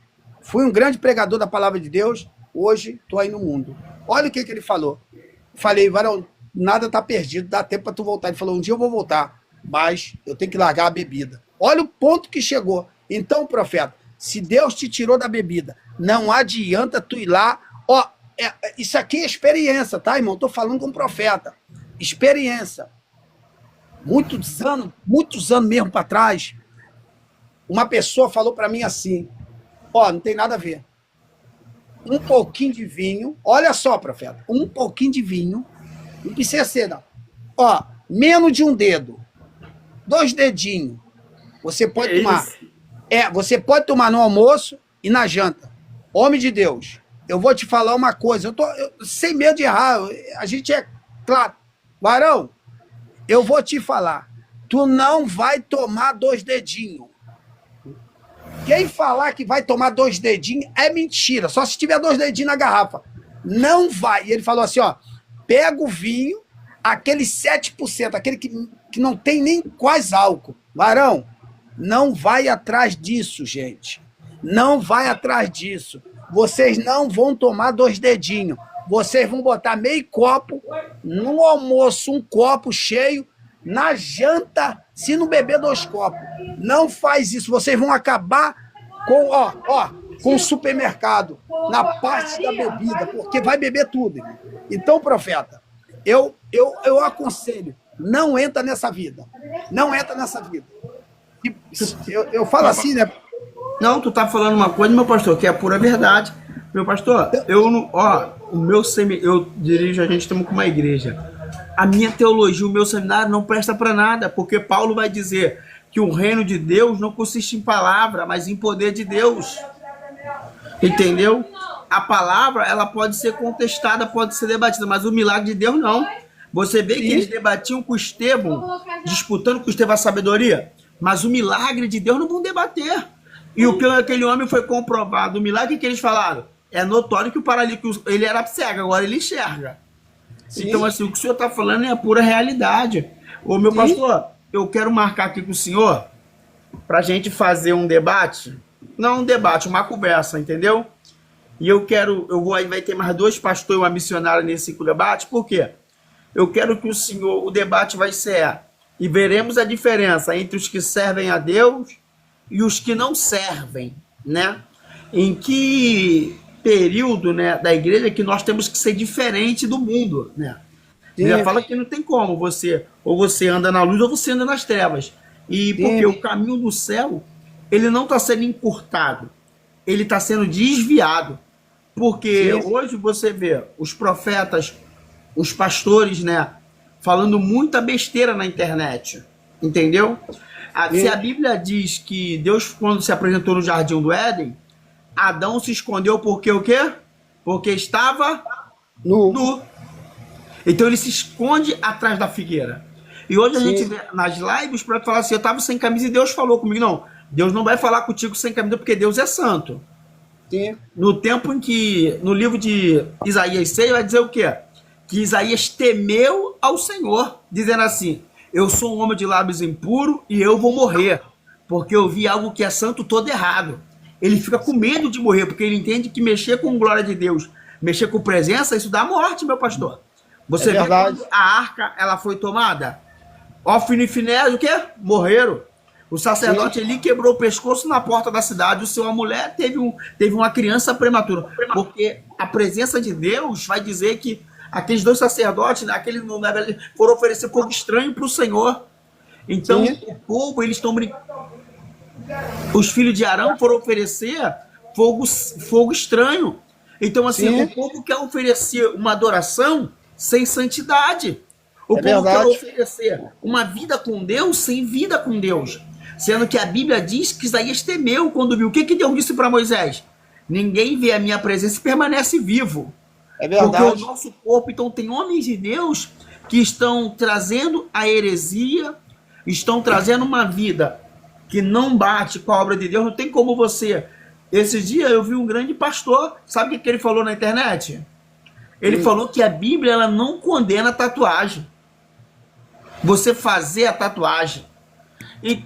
Fui um grande pregador da palavra de Deus. Hoje, estou aí no mundo. Olha o que ele falou. Falei, varão, nada está perdido. Dá tempo para tu voltar. Ele falou, um dia eu vou voltar. Mas eu tenho que largar a bebida. Olha o ponto que chegou. Então, profeta, se Deus te tirou da bebida, não adianta tu ir lá. Ó, isso aqui é experiência, tá, irmão? Estou falando com um profeta. Experiência. Muitos anos mesmo para trás, uma pessoa falou para mim assim, ó, não tem nada a ver. Um pouquinho de vinho, olha só, profeta, um pouquinho de vinho, não precisa ser, não. Ó, menos de um dedo, 2 dedinhos, você pode tomar. Você pode tomar no almoço e na janta. Homem de Deus, eu vou te falar uma coisa, eu sem medo de errar, a gente é claro. Varão, eu vou te falar, tu não vai tomar 2 dedinhos. Quem falar que vai tomar 2 dedinhos é mentira, só se tiver 2 dedinhos na garrafa. Não vai. E ele falou assim, ó, pega o vinho, aquele 7%, aquele que não tem nem quase álcool. Varão, não vai atrás disso, gente. Não vai atrás disso. Vocês não vão tomar 2 dedinhos. Vocês vão botar meio copo, no almoço um copo cheio, na janta, se não beber 2 copos. Não faz isso, vocês vão acabar com o supermercado, na parte da bebida, porque vai beber tudo. Então, profeta, eu aconselho, não entra nessa vida. Não entra nessa vida. Eu falo assim, né? Não, tu tá falando uma coisa, meu pastor, que é a pura verdade. Meu pastor, eu dirijo, a gente estamos com uma igreja. A minha teologia, o meu seminário não presta para nada, porque Paulo vai dizer que o reino de Deus não consiste em palavra, mas em poder de Deus. Entendeu? A palavra, ela pode ser contestada, pode ser debatida, mas o milagre de Deus não. Você vê que eles debatiam com Estevão, disputando com Estevão a sabedoria, mas o milagre de Deus não vão debater. E o que aquele homem foi comprovado, o milagre que eles falaram, é notório que o paralítico, ele era cego, agora ele enxerga. Sim. Então, assim, o que o senhor está falando é a pura realidade. Ô, meu Sim. pastor, eu quero marcar aqui com o senhor para a gente fazer um debate. Não um debate, uma conversa, entendeu? E aí vai ter mais 2 pastores e uma missionária nesse debate. Por quê? Eu quero que o debate vai ser, e veremos a diferença entre os que servem a Deus e os que não servem, né? Em que período, né, da igreja que nós temos que ser diferente do mundo, né? Sim. Já fala que não tem como ou você anda na luz ou você anda nas trevas. E Sim. porque o caminho do céu, ele não está sendo encurtado, ele está sendo desviado. Porque Sim. hoje você vê os profetas, os pastores, né, falando muita besteira na internet, entendeu? Se a Bíblia diz que Deus, quando se apresentou no Jardim do Éden, Adão se escondeu porque o quê? Porque estava nu. Então ele se esconde atrás da figueira. E hoje a gente vê nas lives para falar assim, eu estava sem camisa e Deus falou comigo. Não, Deus não vai falar contigo sem camisa porque Deus é santo. Sim. No tempo em que, no livro de Isaías 6, vai dizer o quê? Que Isaías temeu ao Senhor, dizendo assim, eu sou um homem de lábios impuro e eu vou morrer, porque eu vi algo que é santo todo errado. Ele fica com medo de morrer, porque ele entende que mexer com glória de Deus, mexer com presença, isso dá morte, meu pastor. Você vê quando a arca ela foi tomada? Ofni e Finéias, o quê? Morreram. O sacerdote ali quebrou o pescoço na porta da cidade. A mulher teve uma criança prematura. Porque a presença de Deus vai dizer que aqueles 2 sacerdotes, foram oferecer fogo estranho para o Senhor. Então, o povo, eles estão brincando. Os filhos de Arão foram oferecer fogo estranho. Então, assim, o povo quer oferecer uma adoração sem santidade. O povo quer oferecer uma vida com Deus sem vida com Deus. Sendo que a Bíblia diz que Isaías temeu quando viu. O que Deus disse para Moisés? Ninguém vê a minha presença e permanece vivo. É verdade. Porque o nosso corpo, então, tem homens de Deus que estão trazendo a heresia, estão trazendo uma vida que não bate com a obra de Deus. Não tem como você... Esses dias eu vi um grande pastor, sabe o que ele falou na internet? Ele falou que a Bíblia ela não condena a tatuagem. Você fazer a tatuagem. E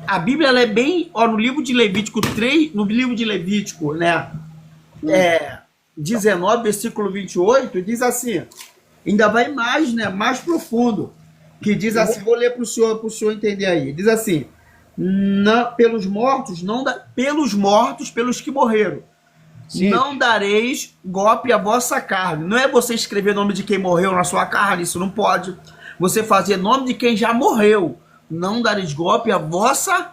a Bíblia ela é bem... Ó, no livro de Levítico 3, no livro de Levítico, né? 19, versículo 28, diz assim, ainda vai mais, né? Mais profundo. Que diz assim, vou ler para o senhor entender aí. Diz assim, pelos mortos, pelos que morreram. Sim. Não dareis golpe à vossa carne. Não é você escrever o nome de quem morreu na sua carne, isso não pode. Você fazer nome de quem já morreu. Não dareis golpe à vossa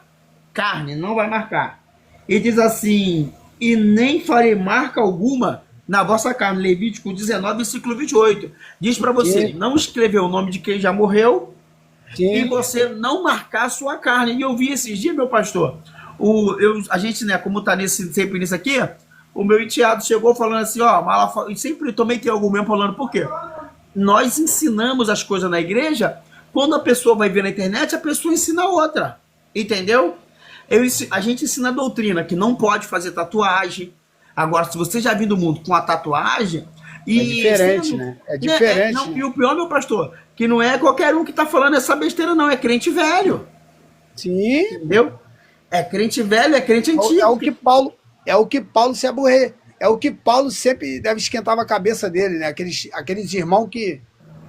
carne, não vai marcar. E diz assim, e nem farei marca alguma na vossa carne. Levítico 19, versículo 28. Diz para você, sim, não escrever o nome de quem já morreu, sim, e você não marcar a sua carne. E eu vi esses dias, meu pastor, a gente, né, como tá sempre nisso aqui, o meu enteado chegou falando assim, ó, e sempre também tem algum mesmo falando, por quê? Nós ensinamos as coisas na igreja, quando a pessoa vai ver na internet, a pessoa ensina outra, entendeu? A gente ensina a doutrina, que não pode fazer tatuagem. Agora, se você já viu do mundo com a tatuagem... É diferente, né? É diferente. Não, e o pior, meu pastor, que não é qualquer um que tá falando essa besteira, não, é crente velho. Sim. Entendeu? É crente velho, é crente antigo. É o que Paulo se aborrer. É o que Paulo sempre deve esquentava a cabeça dele, né? Aqueles irmãos que,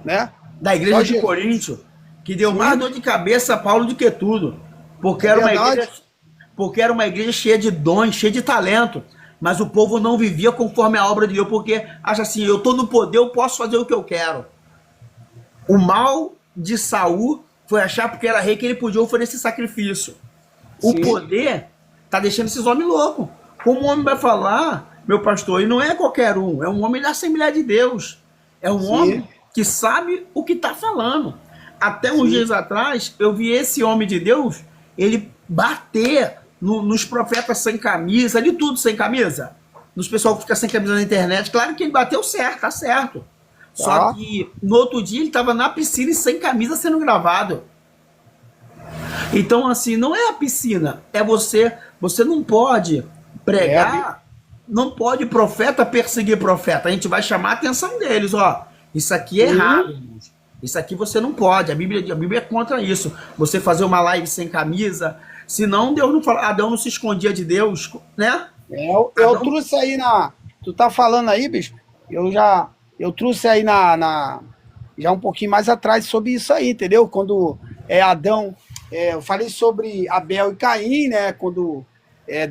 né? Da igreja de Coríntio, que deu, sim, mais dor de cabeça a Paulo do que tudo. Porque era uma igreja cheia de dons, cheia de talento. Mas o povo não vivia conforme a obra de Deus, porque acha assim, eu estou no poder, eu posso fazer o que eu quero. O mal de Saul foi achar porque era rei que ele podia oferecer sacrifício. Sim. O poder tá deixando esses homens loucos. Como o homem vai falar, meu pastor, e não é qualquer um, é um homem da Assembleia de Deus. É um, sim, homem que sabe o que está falando. Até uns, sim, dias atrás, eu vi esse homem de Deus, ele bater nos profetas sem camisa, de tudo sem camisa. Nos pessoal que fica sem camisa na internet. Claro que ele bateu certo, tá certo. Só que no outro dia ele estava na piscina e sem camisa sendo gravado. Então, assim, não é a piscina, é você. Você não pode pregar Não pode profeta perseguir profeta. A gente vai chamar a atenção deles, ó. Isso aqui é errado, irmãos. Isso aqui você não pode. A Bíblia é contra isso. Você fazer uma live sem camisa. Senão Deus não fala. Adão não se escondia de Deus, né? Eu trouxe aí Tu tá falando aí, bispo? Eu trouxe aí já um pouquinho mais atrás sobre isso aí, entendeu? Quando Adão. Eu falei sobre Abel e Caim, né? Quando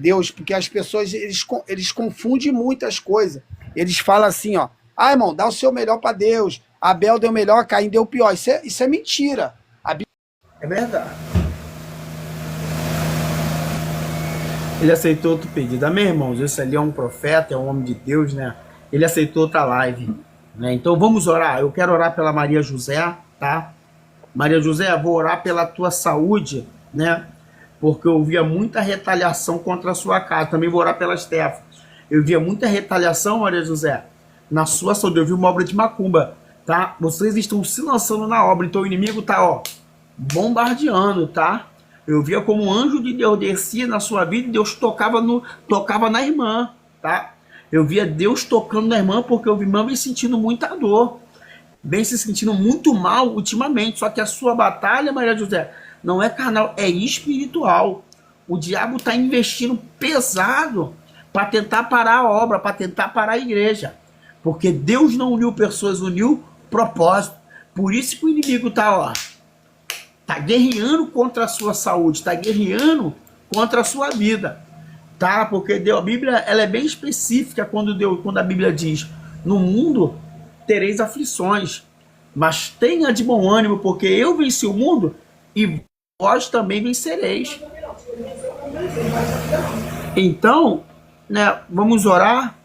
Deus, porque as pessoas eles confundem muitas coisas. Eles falam assim, ó, irmão, dá o seu melhor para Deus. Abel deu melhor, Caim deu pior. Isso é mentira. É verdade. Ele aceitou outro pedido. Amém, irmãos? Esse ali é um profeta, é um homem de Deus, né? Ele aceitou outra live, né? Então vamos orar. Eu quero orar pela Maria José, tá? Maria José, vou orar pela tua saúde, né? Porque eu via muita retaliação contra a sua casa. Também vou orar pela Estefa. Eu via muita retaliação, Maria José, na sua saúde. Eu vi uma obra de macumba, tá? Vocês estão se lançando na obra, então o inimigo tá, ó, bombardeando, tá? Eu via como um anjo de Deus descia na sua vida e Deus tocava na irmã, tá? Eu via Deus tocando na irmã porque a irmã vem sentindo muita dor, vem se sentindo muito mal ultimamente. Só que a sua batalha, Maria José, não é carnal, é espiritual. O diabo está investindo pesado para tentar parar a obra, para tentar parar a igreja. Porque Deus não uniu pessoas, uniu propósito. Por isso que o inimigo está, ó, tá guerreando contra a sua saúde, está guerreando contra a sua vida, tá? Porque a Bíblia, ela é bem específica quando a Bíblia diz: no mundo tereis aflições, mas tenha de bom ânimo, porque eu venci o mundo e vós também vencereis. Então, né, vamos orar.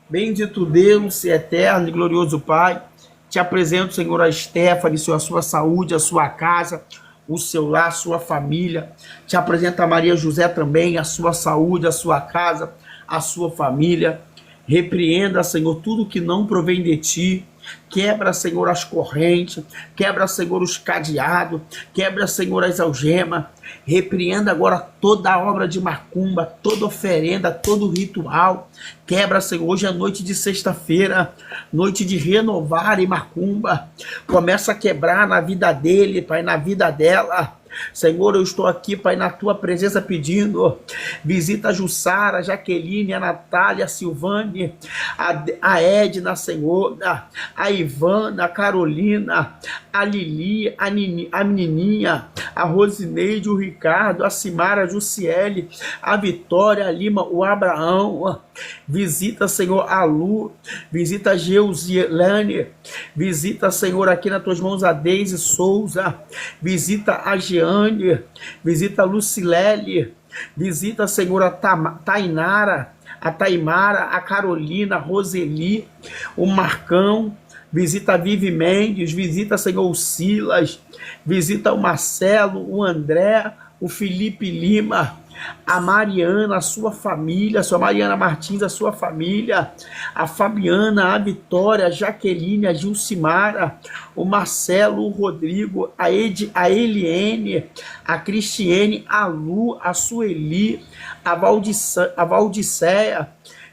Bendito Deus, eterno e glorioso Pai, te apresento, Senhor, a Stephanie, a sua saúde, a sua casa, o seu lar, a sua família. Te apresento a Maria José também, a sua saúde, a sua casa, a sua família. Repreenda, Senhor, tudo que não provém de ti. Quebra, Senhor, as correntes. Quebra, Senhor, os cadeados. Quebra, Senhor, as algemas. Repreenda agora toda a obra de macumba, toda oferenda, todo ritual. Quebra, Senhor. Hoje é noite de sexta-feira, noite de renovar em macumba. Começa a quebrar na vida dele, Pai, na vida dela. Senhor, eu estou aqui, Pai, na tua presença pedindo, visita a Jussara, a Jaqueline, a Natália, a Silvane, a Edna, Senhor, a Ivana, a Carolina, a Lili, a menininha, a Rosineide, o Ricardo, a Simara, a Jussiele, a Vitória, a Lima, o Abraão. Visita, Senhor, a Lu, visita a Geusilane, visita, Senhor, aqui nas tuas mãos a Deise Souza, visita a Jeane, visita a Lucilele, visita, Senhor, a Tainara, a Taimara, a Carolina, a Roseli, o Marcão, visita a Vivi Mendes, visita, Senhor, o Silas, visita o Marcelo, o André, o Felipe Lima, a Mariana, a sua família, a sua Mariana Martins, a sua família, a Fabiana, a Vitória, a Jaqueline, a Gilcimara, o Marcelo, o Rodrigo, a Eliene, a Cristiane, a Lu, a Sueli, a Valdiceia.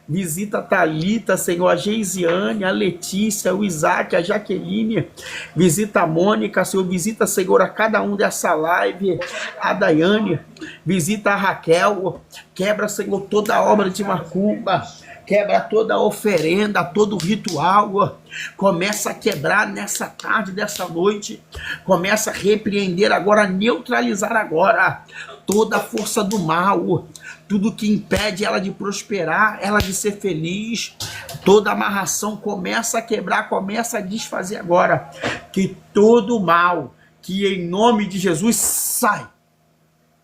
Visita a Thalita, Senhor, a Geisiane, a Letícia, o Isaac, a Jaqueline. Visita a Mônica, Senhor. Visita, Senhor, a cada um dessa live. A Daiane. Visita a Raquel. Quebra, Senhor, toda a obra de macumba. Quebra toda a oferenda, todo o ritual. Começa a quebrar nessa tarde, dessa noite. Começa a repreender agora, a neutralizar agora toda a força do mal. Tudo que impede ela de prosperar, ela de ser feliz, toda amarração começa a quebrar, começa a desfazer agora. Que todo mal, que em nome de Jesus sai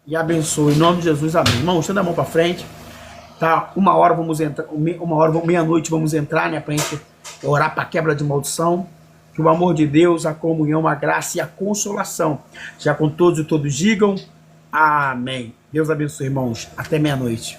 e abençoe. Em nome de Jesus, amém. Irmão, estenda a mão para frente. Tá? Meia-noite vamos entrar, né? Pra gente orar para quebra de maldição. Que o amor de Deus, a comunhão, a graça e a consolação já com todos e todos digam amém. Deus abençoe, irmãos. Até meia-noite.